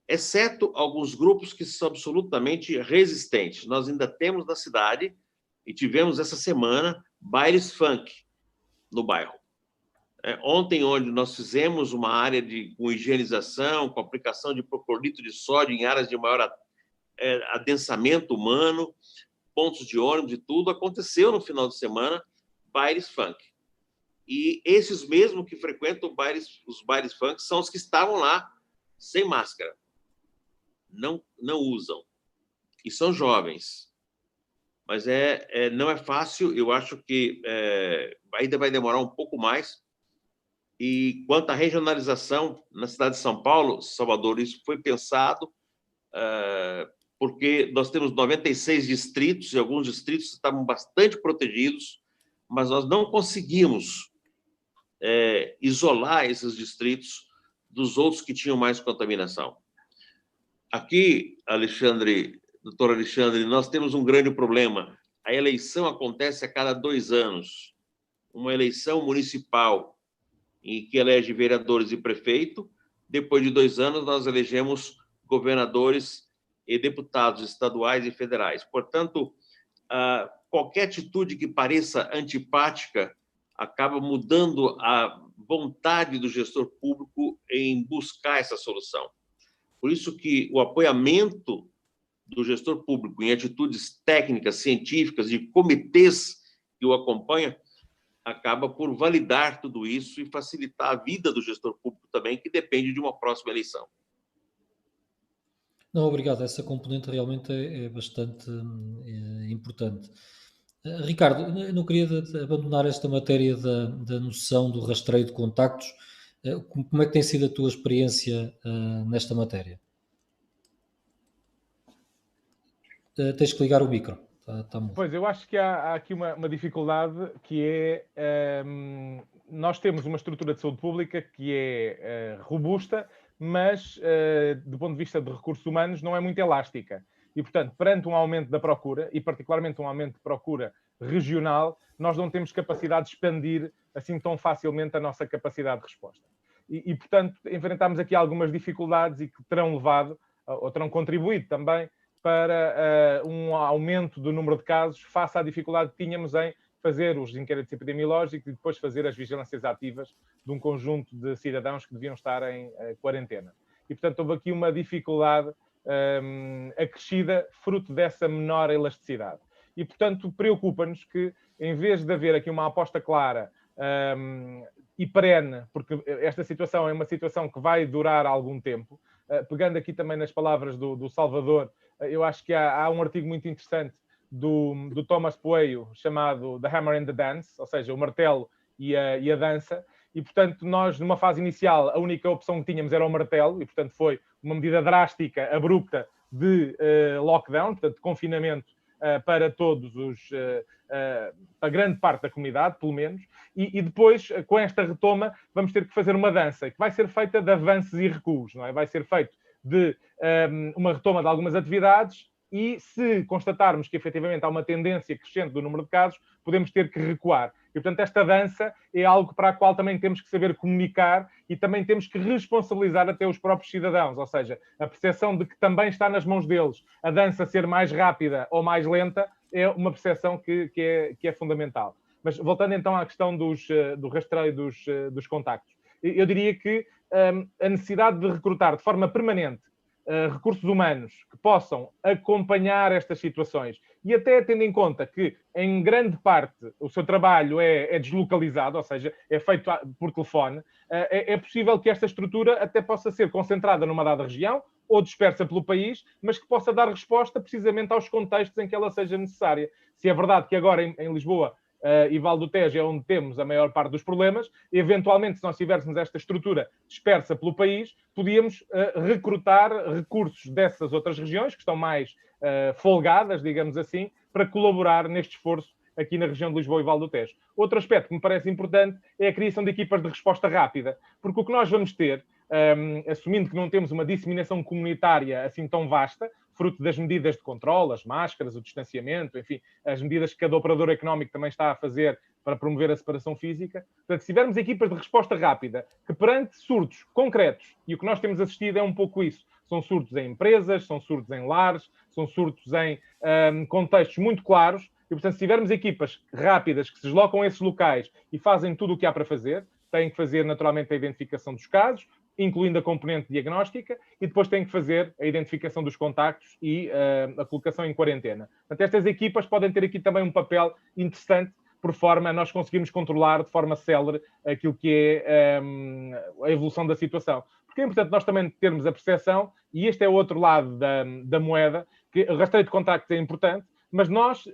exceto alguns grupos que são absolutamente resistentes. Nós ainda temos na cidade, e tivemos essa semana, bailes funk no bairro. Ontem, onde nós fizemos uma área com higienização, com aplicação de propolito de sódio em áreas de maior adensamento humano, pontos de ônibus e tudo, aconteceu no final de semana bailes funk. E esses mesmos que frequentam os bailes funk são os que estavam lá sem máscara. Não usam. E são jovens. Mas não é fácil, eu acho que ainda vai demorar um pouco mais. E quanto à regionalização na cidade de São Paulo, Salvador, isso foi pensado porque nós temos 96 distritos e alguns distritos estavam bastante protegidos, mas nós não conseguimos isolar esses distritos dos outros que tinham mais contaminação. Aqui, doutor Alexandre, nós temos um grande problema. A eleição acontece a cada 2 anos. Uma eleição municipal em que elege vereadores e prefeito. Depois de 2 anos, nós elegemos governadores e deputados estaduais e federais. Portanto, qualquer atitude que pareça antipática acaba mudando a vontade do gestor público em buscar essa solução. Por isso que o apoiamento do gestor público em atitudes técnicas, científicas, de comitês que o acompanham, acaba por validar tudo isso e facilitar a vida do gestor público também, que depende de uma próxima eleição. Não, obrigado. Essa componente realmente é bastante importante. Ricardo, eu não queria abandonar esta matéria da noção do rastreio de contactos. Como é que tem sido a tua experiência nesta matéria? Tens que ligar o micro. Tá mudo. Pois, eu acho que há aqui uma dificuldade que é... nós temos uma estrutura de saúde pública que é robusta, mas, do ponto de vista de recursos humanos, não é muito elástica. E, portanto, perante um aumento da procura, e particularmente um aumento de procura regional, nós não temos capacidade de expandir assim tão facilmente a nossa capacidade de resposta. E portanto, enfrentamos aqui algumas dificuldades e que terão levado, ou terão contribuído também, para um aumento do número de casos face à dificuldade que tínhamos em fazer os inquéritos epidemiológicos e depois fazer as vigilâncias ativas de um conjunto de cidadãos que deviam estar em quarentena. E, portanto, houve aqui uma dificuldade acrescida fruto dessa menor elasticidade. E, portanto, preocupa-nos que, em vez de haver aqui uma aposta clara e perene, porque esta situação é uma situação que vai durar algum tempo, pegando aqui também nas palavras do Salvador, eu acho que há um artigo muito interessante do Thomas Poeio chamado The Hammer and the Dance, ou seja, o martelo e a dança, e, portanto, nós, numa fase inicial, a única opção que tínhamos era o martelo, e, portanto, foi uma medida drástica, abrupta, de lockdown, portanto, de confinamento para todos para grande parte da comunidade, pelo menos, e depois, com esta retoma, vamos ter que fazer uma dança, que vai ser feita de avanços e recuos, não é? Vai ser feito de uma retoma de algumas atividades e, se constatarmos que efetivamente há uma tendência crescente do número de casos, podemos ter que recuar. E, portanto, esta dança é algo para a qual também temos que saber comunicar e também temos que responsabilizar até os próprios cidadãos, ou seja, a percepção de que também está nas mãos deles a dança ser mais rápida ou mais lenta é uma percepção que é fundamental. Mas, voltando então à questão do rastreio dos contactos, eu diria que a necessidade de recrutar de forma permanente recursos humanos que possam acompanhar estas situações e até tendo em conta que, em grande parte, o seu trabalho é deslocalizado, ou seja, é feito por telefone, é possível que esta estrutura até possa ser concentrada numa dada região ou dispersa pelo país, mas que possa dar resposta precisamente aos contextos em que ela seja necessária. Se é verdade que agora em Lisboa e Val do Tejo é onde temos a maior parte dos problemas, eventualmente, se nós tivéssemos esta estrutura dispersa pelo país, podíamos recrutar recursos dessas outras regiões, que estão mais folgadas, digamos assim, para colaborar neste esforço aqui na região de Lisboa e Val do Tejo. Outro aspecto que me parece importante é a criação de equipas de resposta rápida, porque o que nós vamos ter, assumindo que não temos uma disseminação comunitária assim tão vasta, fruto das medidas de controle, as máscaras, o distanciamento, enfim, as medidas que cada operador económico também está a fazer para promover a separação física. Portanto, se tivermos equipas de resposta rápida, que perante surtos concretos, e o que nós temos assistido é um pouco isso, são surtos em empresas, são surtos em lares, são surtos em contextos muito claros, e, portanto, se tivermos equipas rápidas que se deslocam a esses locais e fazem tudo o que há para fazer, têm que fazer, naturalmente, a identificação dos casos, incluindo a componente diagnóstica, e depois têm que fazer a identificação dos contactos e a colocação em quarentena. Portanto, estas equipas podem ter aqui também um papel interessante, por forma a nós conseguirmos controlar de forma célere aquilo que é a evolução da situação. Porque é importante nós também termos a percepção, e este é o outro lado da moeda, que o rastreio de contactos é importante, mas nós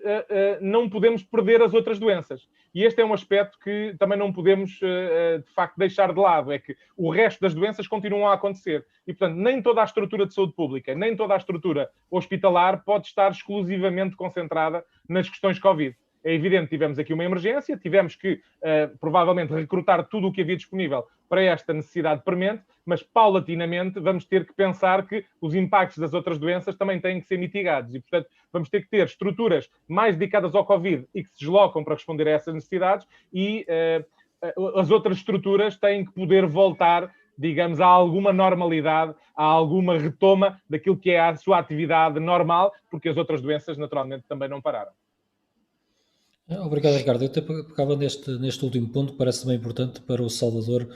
não podemos perder as outras doenças. E este é um aspecto que também não podemos, de facto, deixar de lado, é que o resto das doenças continuam a acontecer. E, portanto, nem toda a estrutura de saúde pública, nem toda a estrutura hospitalar pode estar exclusivamente concentrada nas questões Covid. É evidente que tivemos aqui uma emergência, tivemos que, provavelmente, recrutar tudo o que havia disponível para esta necessidade premente, mas, paulatinamente, vamos ter que pensar que os impactos das outras doenças também têm que ser mitigados e, portanto, vamos ter que ter estruturas mais dedicadas ao Covid e que se deslocam para responder a essas necessidades e as outras estruturas têm que poder voltar, digamos, a alguma normalidade, a alguma retoma daquilo que é a sua atividade normal, porque as outras doenças, naturalmente, também não pararam. Obrigado, Ricardo. Eu até pegava neste último ponto, que parece também importante para o Salvador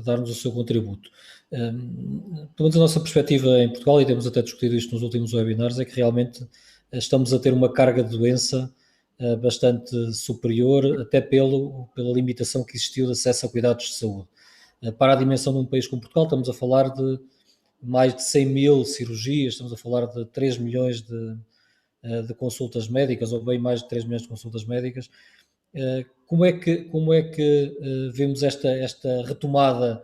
dar-nos o seu contributo. Pelo menos a nossa perspectiva em Portugal, e temos até discutido isto nos últimos webinars, é que realmente estamos a ter uma carga de doença bastante superior, até pela limitação que existiu de acesso a cuidados de saúde. Para a dimensão de um país como Portugal, estamos a falar de mais de 100 mil cirurgias, estamos a falar de 3 milhões de consultas médicas, ou bem mais de 3 milhões de consultas médicas. Como é que vemos esta retomada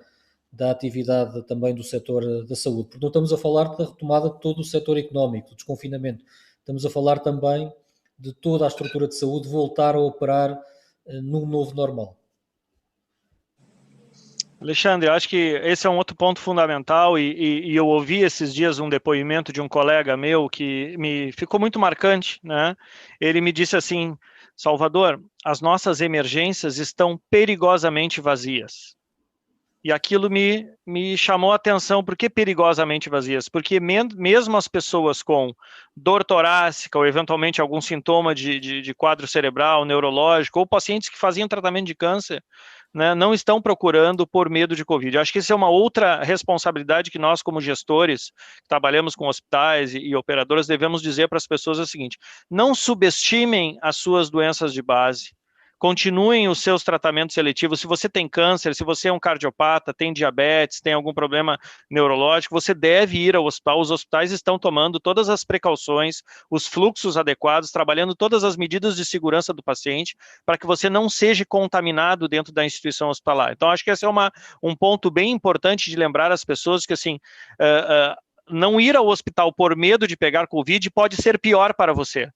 da atividade também do setor da saúde? Porque não estamos a falar da retomada de todo o setor económico, do desconfinamento. Estamos a falar também de toda a estrutura de saúde voltar a operar num novo normal. Alexandre, eu acho que esse é um outro ponto fundamental e eu ouvi esses dias um depoimento de um colega meu que me ficou muito marcante, né? Ele me disse assim: Salvador, as nossas emergências estão perigosamente vazias. E aquilo me chamou a atenção. Por que perigosamente vazias? Porque mesmo as pessoas com dor torácica ou eventualmente algum sintoma de quadro cerebral, neurológico, ou pacientes que faziam tratamento de câncer, né, não estão procurando por medo de Covid. Eu acho que isso é uma outra responsabilidade que nós, como gestores, que trabalhamos com hospitais e operadoras, devemos dizer para as pessoas o seguinte: não subestimem as suas doenças de base. Continuem os seus tratamentos seletivos. Se você tem câncer, se você é um cardiopata, tem diabetes, tem algum problema neurológico, você deve ir ao hospital. Os hospitais estão tomando todas as precauções, os fluxos adequados, trabalhando todas as medidas de segurança do paciente para que você não seja contaminado dentro da instituição hospitalar. Então, acho que esse é um ponto bem importante de lembrar às pessoas que, assim, não ir ao hospital por medo de pegar Covid pode ser pior para você.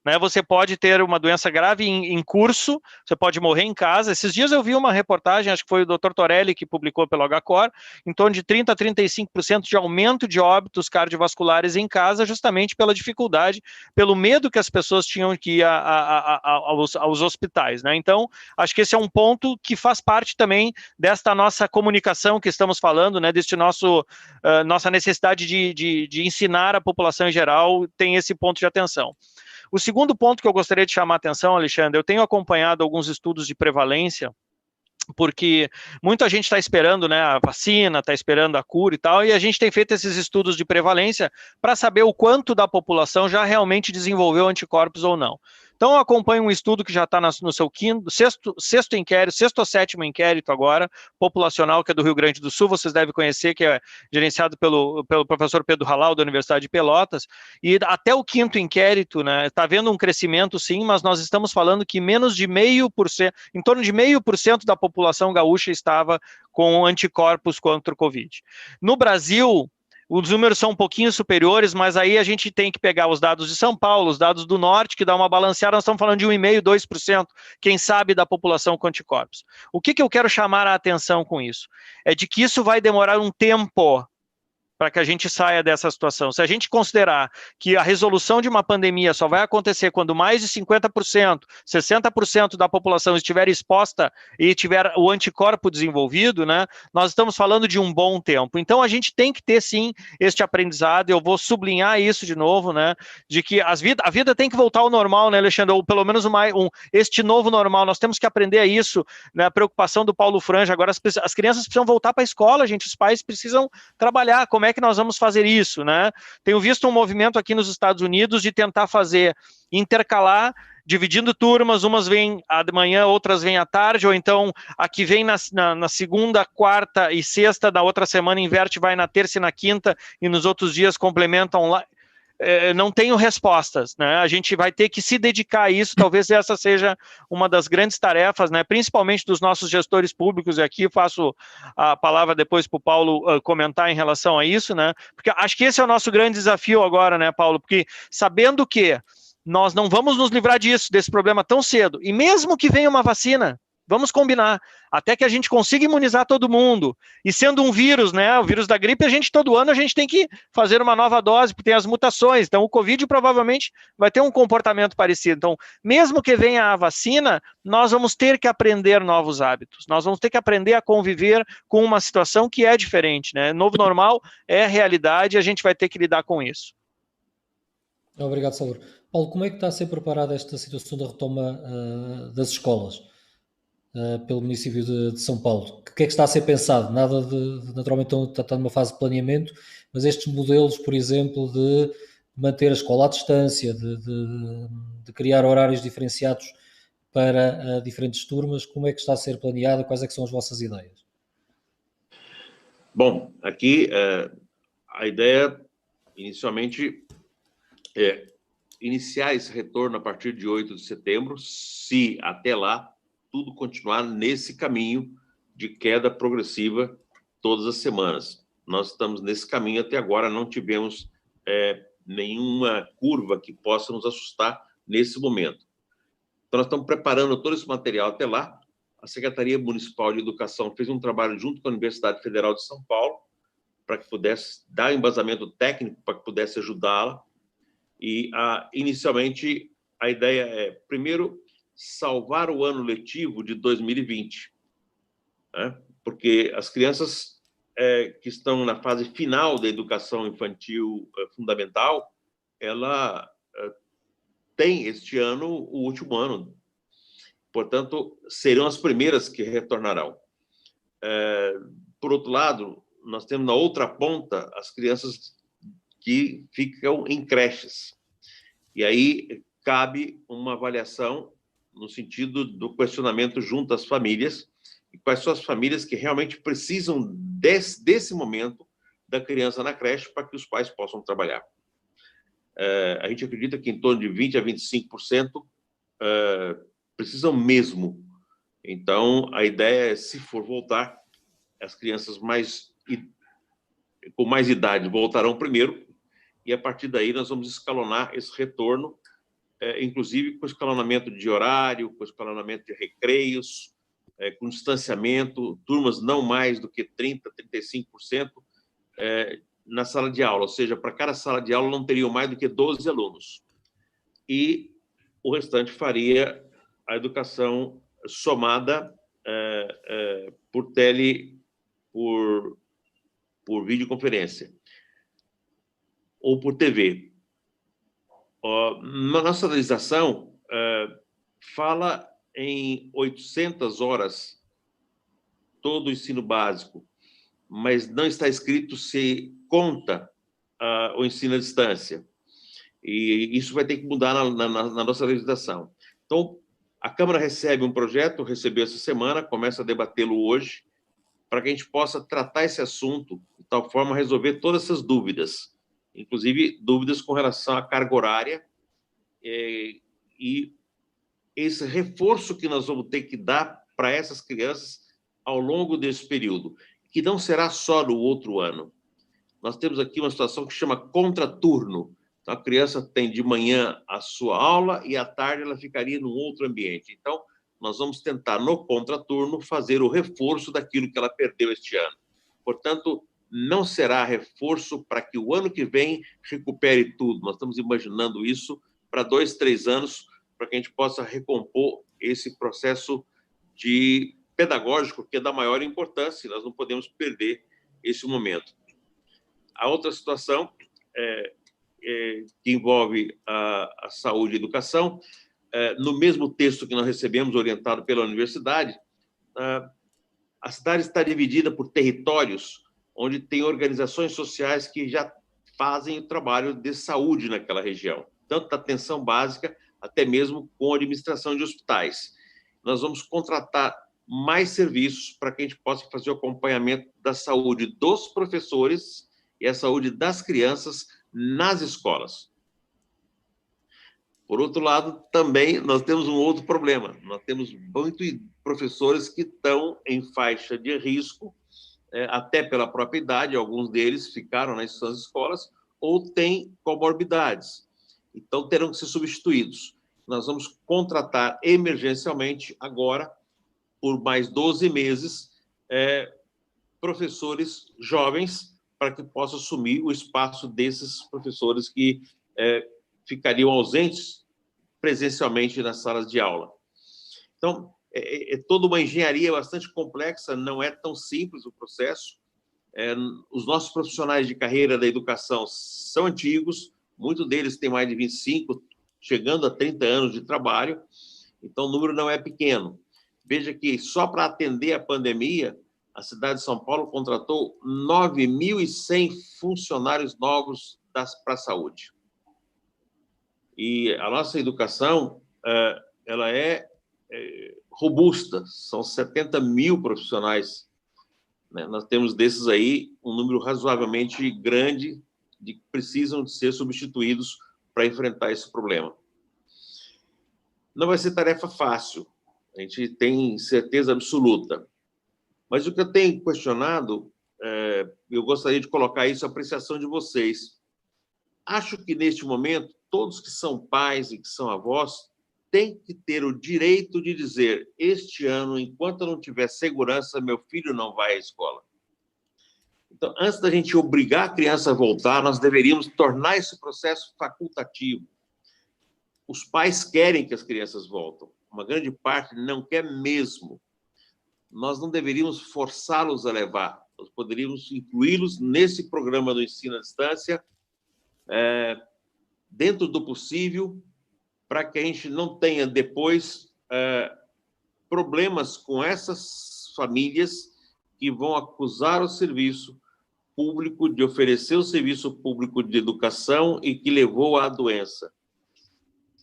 Né, você pode ter uma doença grave em curso, você pode morrer em casa. Esses dias eu vi uma reportagem, acho que foi o Dr. Torelli que publicou pelo HCOR, em torno de 30% a 35% de aumento de óbitos cardiovasculares em casa, justamente pela dificuldade, pelo medo que as pessoas tinham que ir aos hospitais. Né? Então, acho que esse é um ponto que faz parte também desta nossa comunicação que estamos falando, né, deste nossa necessidade de ensinar a população em geral, tem esse ponto de atenção. O segundo ponto que eu gostaria de chamar a atenção, Alexandre, eu tenho acompanhado alguns estudos de prevalência, porque muita gente está esperando, né, a vacina, está esperando a cura e tal, e a gente tem feito esses estudos de prevalência para saber o quanto da população já realmente desenvolveu anticorpos ou não. Então, eu acompanho um estudo que já está no seu sexto inquérito, sexto ou sétimo inquérito agora, populacional, que é do Rio Grande do Sul, vocês devem conhecer, que é gerenciado pelo professor Pedro Halal, da Universidade de Pelotas, e até o quinto inquérito, né, está havendo um crescimento sim, mas nós estamos falando que menos de 0,5%, em torno de 0,5% da população gaúcha estava com anticorpos contra o Covid. No Brasil, os números são um pouquinho superiores, mas aí a gente tem que pegar os dados de São Paulo, os dados do Norte, que dá uma balanceada, nós estamos falando de 1,5%, 2%, quem sabe, da população com anticorpos. O que eu quero chamar a atenção com isso? É de que isso vai demorar um tempo para que a gente saia dessa situação. Se a gente considerar que a resolução de uma pandemia só vai acontecer quando mais de 50%, 60% da população estiver exposta e tiver o anticorpo desenvolvido, né, nós estamos falando de um bom tempo. Então, a gente tem que ter, sim, este aprendizado. Eu vou sublinhar isso de novo, né, de que a vida tem que voltar ao normal, né, Alexandre? Ou pelo menos este novo normal. Nós temos que aprender a isso, né, a preocupação do Paulo Franja. Agora, as crianças precisam voltar para a escola, gente. Os pais precisam trabalhar. Como é que nós vamos fazer isso, né? Tenho visto um movimento aqui nos Estados Unidos de tentar intercalar, dividindo turmas, umas vêm de manhã, outras vêm à tarde, ou então a que vem na segunda, quarta e sexta, da outra semana inverte, vai na terça e na quinta, e nos outros dias complementam lá. Não tenho respostas, né? A gente vai ter que se dedicar a isso. Talvez essa seja uma das grandes tarefas, né? Principalmente dos nossos gestores públicos, e aqui faço a palavra depois para o Paulo comentar em relação a isso, né? Porque acho que esse é o nosso grande desafio agora, né, Paulo? Porque sabendo que nós não vamos nos livrar desse problema tão cedo, e mesmo que venha uma vacina, vamos combinar, até que a gente consiga imunizar todo mundo, e sendo um vírus, né, o vírus da gripe, todo ano a gente tem que fazer uma nova dose, porque tem as mutações, então o Covid provavelmente vai ter um comportamento parecido. Então, mesmo que venha a vacina, nós vamos ter que aprender novos hábitos, nós vamos ter que aprender a conviver com uma situação que é diferente, né? Novo normal é realidade, e a gente vai ter que lidar com isso. Obrigado, Salvador. Paulo, como é que está a ser preparada esta situação da retoma das escolas pelo município de São Paulo? O que é que está a ser pensado? Nada naturalmente está numa fase de planeamento, mas estes modelos, por exemplo, de manter a escola à distância, de criar horários diferenciados para diferentes turmas, como é que está a ser planeado? Quais é que são as vossas ideias? Bom, aqui a ideia, inicialmente, é iniciar esse retorno a partir de 8 de setembro, se até lá tudo continuar nesse caminho de queda progressiva todas as semanas. Nós estamos nesse caminho até agora, não tivemos nenhuma curva que possa nos assustar nesse momento. Então, nós estamos preparando todo esse material até lá. A Secretaria Municipal de Educação fez um trabalho junto com a Universidade Federal de São Paulo para que pudesse dar embasamento técnico, para que pudesse ajudá-la. E, inicialmente, a ideia é, primeiro, salvar o ano letivo de 2020, né? Porque as crianças que estão na fase final da educação infantil fundamental, ela tem este ano o último ano. Portanto, serão as primeiras que retornarão. Por outro lado, nós temos na outra ponta as crianças que ficam em creches. E aí cabe uma avaliação no sentido do questionamento junto às famílias, e quais são as famílias que realmente precisam desse momento da criança na creche para que os pais possam trabalhar. A gente acredita que em torno de 20% a 25% precisam mesmo. Então, a ideia é, se for voltar, as crianças com mais idade voltarão primeiro, e a partir daí nós vamos escalonar esse retorno, inclusive com escalonamento de horário, com escalonamento de recreios, com distanciamento, turmas não mais do que 30%, 35% na sala de aula, ou seja, para cada sala de aula não teriam mais do que 12 alunos. E o restante faria a educação somada por videoconferência ou por TV. Na nossa legislação, fala em 800 horas todo o ensino básico, mas não está escrito se conta o ensino à distância. E isso vai ter que mudar na nossa legislação. Então, a Câmara recebeu essa semana, começa a debatê-lo hoje, para que a gente possa tratar esse assunto de tal forma a resolver todas essas dúvidas, inclusive dúvidas com relação à carga horária e esse reforço que nós vamos ter que dar para essas crianças ao longo desse período, que não será só no outro ano. Nós temos aqui uma situação que chama contraturno. Então, a criança tem de manhã a sua aula e à tarde ela ficaria num outro ambiente. Então, nós vamos tentar, no contraturno, fazer o reforço daquilo que ela perdeu este ano. Portanto, não será reforço para que o ano que vem recupere tudo. Nós estamos imaginando isso para 2, 3 anos, para que a gente possa recompor esse processo de pedagógico, que é da maior importância, e nós não podemos perder esse momento. A outra situação que envolve a saúde e a educação, no mesmo texto que nós recebemos, orientado pela universidade, a cidade está dividida por territórios onde tem organizações sociais que já fazem o trabalho de saúde naquela região, tanto da atenção básica, até mesmo com a administração de hospitais. Nós vamos contratar mais serviços para que a gente possa fazer o acompanhamento da saúde dos professores e a saúde das crianças nas escolas. Por outro lado, também nós temos um outro problema. Nós temos muitos professores que estão em faixa de risco, até pela própria idade, alguns deles ficaram nas suas escolas, ou têm comorbidades. Então, terão que ser substituídos. Nós vamos contratar emergencialmente, agora, por mais 12 meses, professores jovens, para que possam assumir o espaço desses professores que ficariam ausentes presencialmente nas salas de aula. Então, é toda uma engenharia bastante complexa, não é tão simples o processo. Os nossos profissionais de carreira da educação são antigos, muitos deles têm mais de 25, chegando a 30 anos de trabalho, então o número não é pequeno. Veja que só para atender a pandemia, a cidade de São Paulo contratou 9.100 funcionários novos para a saúde. E a nossa educação, ela é robusta, são 70 mil profissionais, né? Nós temos desses aí um número razoavelmente grande de que precisam de ser substituídos para enfrentar esse problema. Não vai ser tarefa fácil, a gente tem certeza absoluta. Mas o que eu tenho questionado, eu gostaria de colocar isso à apreciação de vocês. Acho que, neste momento, todos que são pais e que são avós têm que ter o direito de dizer: este ano, enquanto eu não tiver segurança, meu filho não vai à escola. Então, antes da gente obrigar a criança a voltar, nós deveríamos tornar esse processo facultativo. Os pais querem que as crianças voltem, uma grande parte não quer mesmo. Nós não deveríamos forçá-los a levar, nós poderíamos incluí-los nesse programa do ensino à distância, dentro do possível, para que a gente não tenha depois problemas com essas famílias que vão acusar o serviço público de oferecer o serviço público de educação e que levou à doença.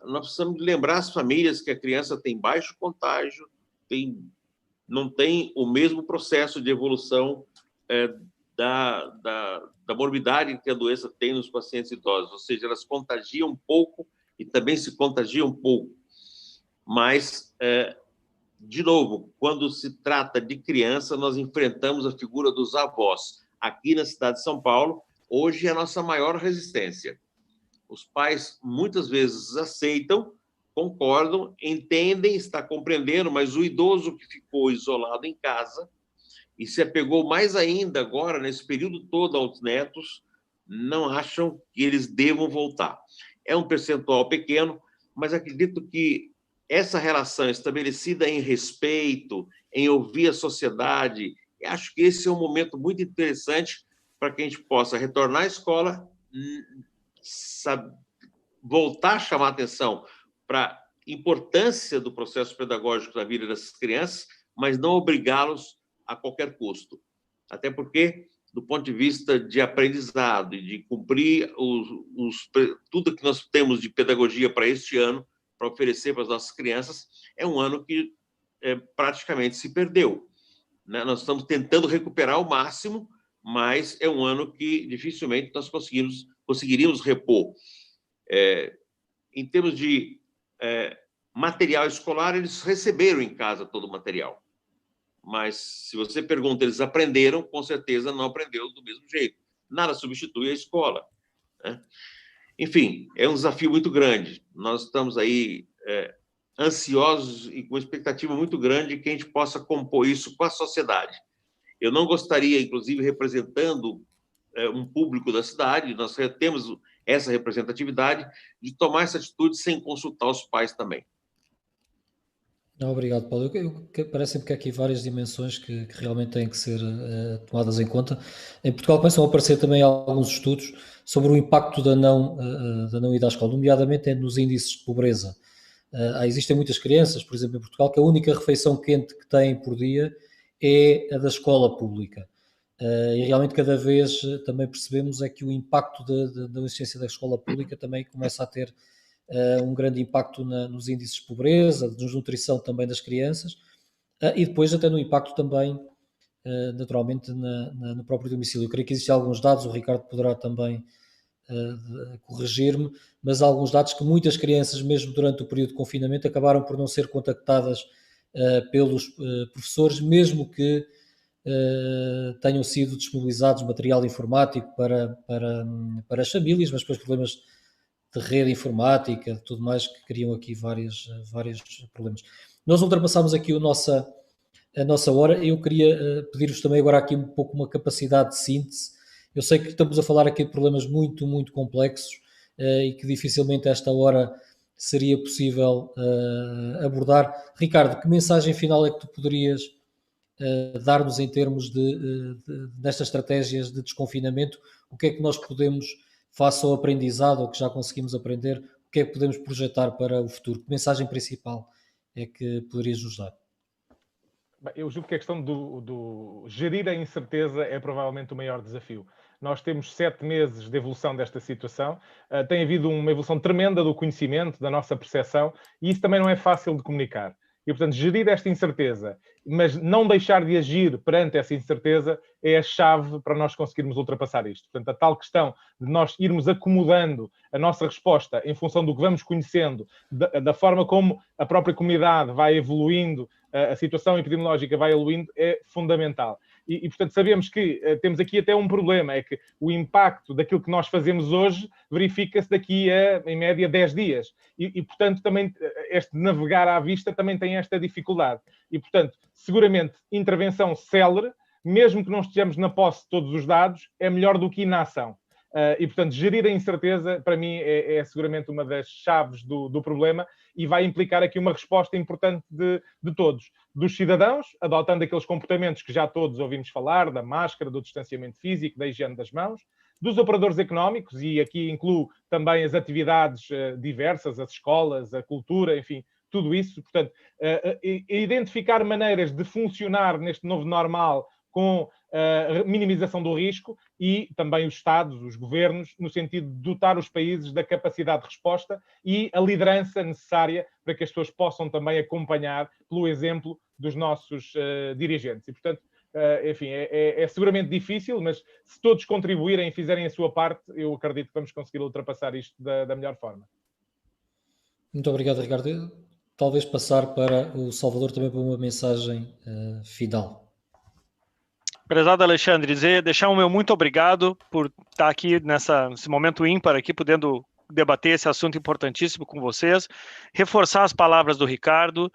Nós precisamos lembrar as famílias que a criança tem baixo contágio, não tem o mesmo processo de evolução da morbidade que a doença tem nos pacientes idosos, ou seja, elas contagiam um pouco e também se contagiam um pouco. Mas, de novo, quando se trata de criança, nós enfrentamos a figura dos avós. Aqui na cidade de São Paulo, hoje é a nossa maior resistência. Os pais, muitas vezes, aceitam, concordam, entendem, está compreendendo, mas o idoso que ficou isolado em casa e se apegou mais ainda agora, nesse período todo, aos netos, não acham que eles devam voltar. É um percentual pequeno, mas acredito que essa relação estabelecida em respeito, em ouvir a sociedade, acho que esse é um momento muito interessante para que a gente possa retornar à escola, voltar a chamar a atenção para a importância do processo pedagógico na vida dessas crianças, mas não obrigá-los a qualquer custo. Até porque, do ponto de vista de aprendizado e de cumprir tudo que nós temos de pedagogia para este ano, para oferecer para as nossas crianças, é um ano que praticamente se perdeu, né? Nós estamos tentando recuperar ao máximo, mas é um ano que dificilmente nós conseguiríamos repor. Em termos de material escolar, eles receberam em casa todo o material. Mas, se você pergunta, eles aprenderam, com certeza não aprenderam do mesmo jeito. Nada substitui a escola, né? Enfim, é um desafio muito grande. Nós estamos aí ansiosos e com expectativa muito grande de que a gente possa compor isso com a sociedade. Eu não gostaria, inclusive, representando um público da cidade, nós temos essa representatividade, de tomar essa atitude sem consultar os pais também. Obrigado, Paulo. Parece-me que há aqui várias dimensões que realmente têm que ser tomadas em conta. Em Portugal começam a aparecer também alguns estudos sobre o impacto da não ida à escola, nomeadamente nos índices de pobreza. Existem muitas crianças, por exemplo, em Portugal, que a única refeição quente que têm por dia é a da escola pública. E realmente cada vez também percebemos é que o impacto da existência da escola pública também começa a ter um grande impacto nos índices de pobreza, de desnutrição também das crianças, e depois até no impacto também, naturalmente, no próprio domicílio. Eu creio que existem alguns dados, o Ricardo poderá também corrigir-me, mas há alguns dados que muitas crianças, mesmo durante o período de confinamento, acabaram por não ser contactadas pelos professores, mesmo que tenham sido disponibilizados material informático para as famílias, mas depois problemas de rede informática, de tudo mais, que criam aqui vários problemas. Nós ultrapassámos aqui a nossa hora. Eu queria pedir-vos também agora aqui um pouco uma capacidade de síntese. Eu sei que estamos a falar aqui de problemas muito, muito complexos e que dificilmente a esta hora seria possível abordar. Ricardo, que mensagem final é que tu poderias dar-nos em termos destas estratégias de desconfinamento? O que é que nós podemos, face ao aprendizado, ou que já conseguimos aprender, o que é que podemos projetar para o futuro? Que mensagem principal é que poderias nos dar? Eu julgo que a questão do gerir a incerteza é provavelmente o maior desafio. Nós temos 7 meses de evolução desta situação, tem havido uma evolução tremenda do conhecimento, da nossa percepção, e isso também não é fácil de comunicar. E, portanto, gerir esta incerteza, mas não deixar de agir perante essa incerteza é a chave para nós conseguirmos ultrapassar isto. Portanto, a tal questão de nós irmos acomodando a nossa resposta em função do que vamos conhecendo, da forma como a própria comunidade vai evoluindo, a situação epidemiológica vai evoluindo, é fundamental. E, portanto, sabemos que temos aqui até um problema, é que o impacto daquilo que nós fazemos hoje verifica-se daqui a, em média, 10 dias. E, portanto, também este navegar à vista também tem esta dificuldade. E, portanto, seguramente, intervenção célere, mesmo que não estejamos na posse de todos os dados, é melhor do que inação. E, portanto, gerir a incerteza, para mim, é seguramente uma das chaves do problema e vai implicar aqui uma resposta importante de todos. Dos cidadãos, adotando aqueles comportamentos que já todos ouvimos falar, da máscara, do distanciamento físico, da higiene das mãos, dos operadores económicos, e aqui incluo também as atividades diversas, as escolas, a cultura, enfim, tudo isso. Portanto, identificar maneiras de funcionar neste novo normal com a minimização do risco e também os Estados, os governos, no sentido de dotar os países da capacidade de resposta e a liderança necessária para que as pessoas possam também acompanhar pelo exemplo dos nossos dirigentes. E, portanto, enfim, é seguramente difícil, mas se todos contribuírem e fizerem a sua parte, eu acredito que vamos conseguir ultrapassar isto da melhor forma. Muito obrigado, Ricardo. Talvez passar para o Salvador também para uma mensagem final. Prezado Alexandre, deixar o meu muito obrigado por estar aqui nesse momento ímpar, aqui podendo debater esse assunto importantíssimo com vocês, reforçar as palavras do Ricardo,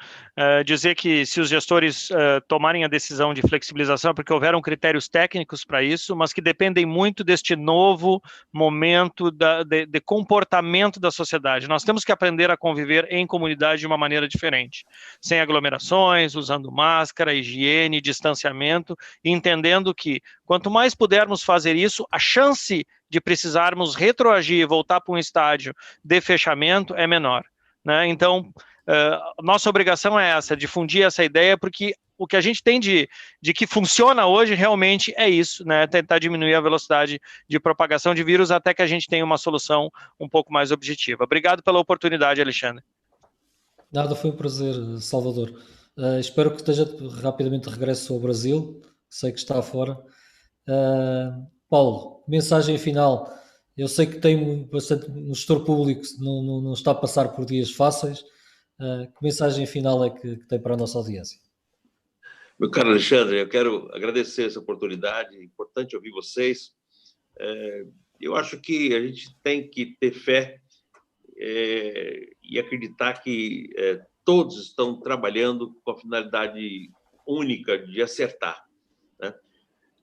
dizer que se os gestores tomarem a decisão de flexibilização, porque houveram critérios técnicos para isso, mas que dependem muito deste novo momento de comportamento da sociedade. Nós temos que aprender a conviver em comunidade de uma maneira diferente, sem aglomerações, usando máscara, higiene, distanciamento, e entendendo que quanto mais pudermos fazer isso, a chance de precisarmos retroagir e voltar para um estágio de fechamento é menor, né? Então, nossa obrigação é essa, difundir essa ideia, porque o que a gente tem de que funciona hoje realmente é isso, né? Tentar diminuir a velocidade de propagação de vírus até que a gente tenha uma solução um pouco mais objetiva. Obrigado pela oportunidade, Alexandre. Nada, foi um prazer, Salvador. Espero que esteja rapidamente de regresso ao Brasil, sei que está fora. Paulo, mensagem final. Eu sei que tem bastante no gestor público, não está a passar por dias fáceis. Que mensagem final é que tem para a nossa audiência? Meu caro Alexandre, eu quero agradecer essa oportunidade, é importante ouvir vocês. Eu acho que a gente tem que ter fé e acreditar que todos estão trabalhando com a finalidade única de acertar, né?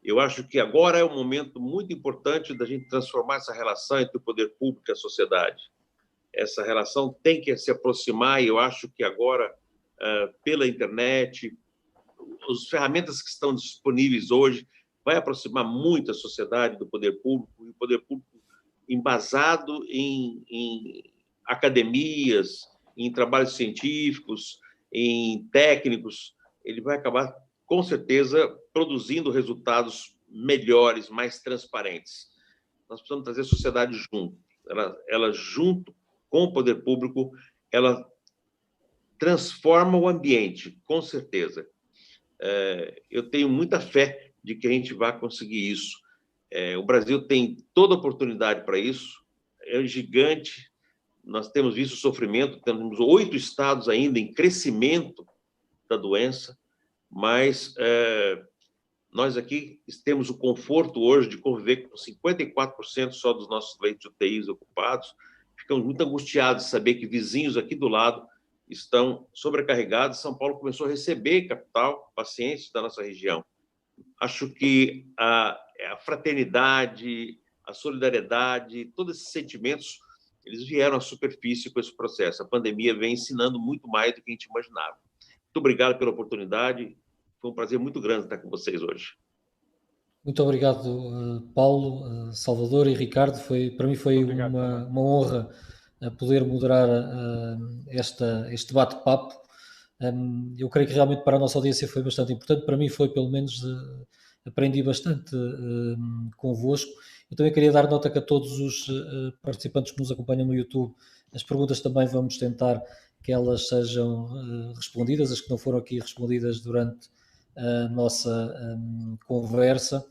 Eu acho que agora é um momento muito importante da gente transformar essa relação entre o poder público e a sociedade. Essa relação tem que se aproximar, e eu acho que agora, pela internet, as ferramentas que estão disponíveis hoje, vai aproximar muito a sociedade do poder público, e o poder público embasado em academias, em trabalhos científicos, em técnicos, ele vai acabar, com certeza, produzindo resultados melhores, mais transparentes. Nós precisamos trazer a sociedade junto. Ela junto com o poder público, ela transforma o ambiente, com certeza. Eu tenho muita fé de que a gente vai conseguir isso. O Brasil tem toda a oportunidade para isso, é gigante, nós temos visto o sofrimento, temos 8 estados ainda em crescimento da doença, mas nós aqui temos o conforto hoje de conviver com 54% só dos nossos leitos de UTIs ocupados. Ficamos muito angustiados de saber que vizinhos aqui do lado estão sobrecarregados. São Paulo começou a receber, capital, pacientes da nossa região. Acho que a fraternidade, a solidariedade, todos esses sentimentos, eles vieram à superfície com esse processo. A pandemia vem ensinando muito mais do que a gente imaginava. Muito obrigado pela oportunidade. Foi um prazer muito grande estar com vocês hoje. Muito obrigado, Paulo, Salvador e Ricardo. Para mim foi uma honra poder moderar este bate-papo. Eu creio que realmente para a nossa audiência foi bastante importante. Para mim foi, pelo menos, aprendi bastante convosco. Eu também queria dar nota que a todos os participantes que nos acompanham no YouTube, as perguntas também vamos tentar que elas sejam respondidas, as que não foram aqui respondidas durante a nossa conversa.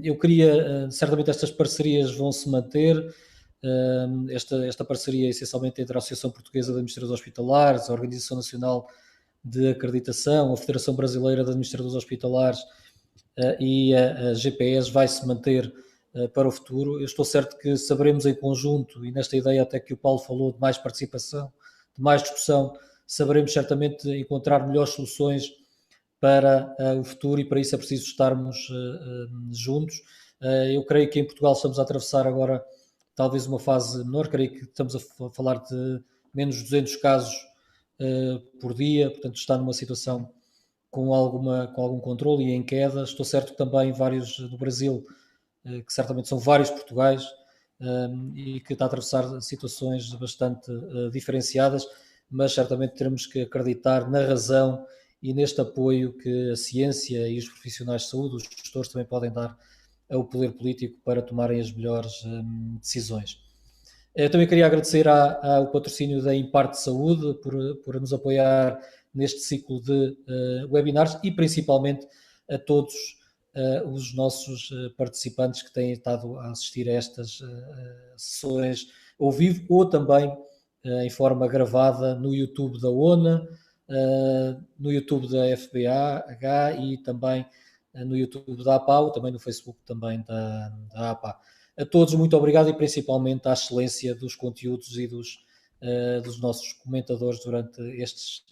Eu queria, certamente estas parcerias vão se manter, esta parceria essencialmente entre a Associação Portuguesa de Administradores Hospitalares, a Organização Nacional de Acreditação, a Federação Brasileira de Administradores Hospitalares e a GPS vai se manter para o futuro. Eu estou certo que saberemos em conjunto, e nesta ideia até que o Paulo falou de mais participação, de mais discussão, saberemos certamente encontrar melhores soluções para o futuro, e para isso é preciso estarmos juntos. Eu creio que em Portugal estamos a atravessar agora talvez uma fase menor, creio que estamos a falar de menos de 200 casos por dia, portanto está numa situação com algum controle e em queda. Estou certo que também vários do Brasil, que certamente são vários Portugais, e que está a atravessar situações bastante diferenciadas, mas certamente teremos que acreditar na razão e neste apoio que a ciência e os profissionais de saúde, os gestores, também podem dar ao poder político para tomarem as melhores decisões. Eu também queria agradecer ao patrocínio da Imparte Saúde por nos apoiar neste ciclo de webinars, e principalmente a todos os nossos participantes que têm estado a assistir a estas sessões ao vivo, ou também em forma gravada no YouTube da ONA, no YouTube da FBH e também no YouTube da APAU, também no Facebook também da APA. A todos muito obrigado, e principalmente à excelência dos conteúdos e dos nossos comentadores durante estes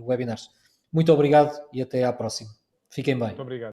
webinars. Muito obrigado e até à próxima. Fiquem bem. Muito obrigado.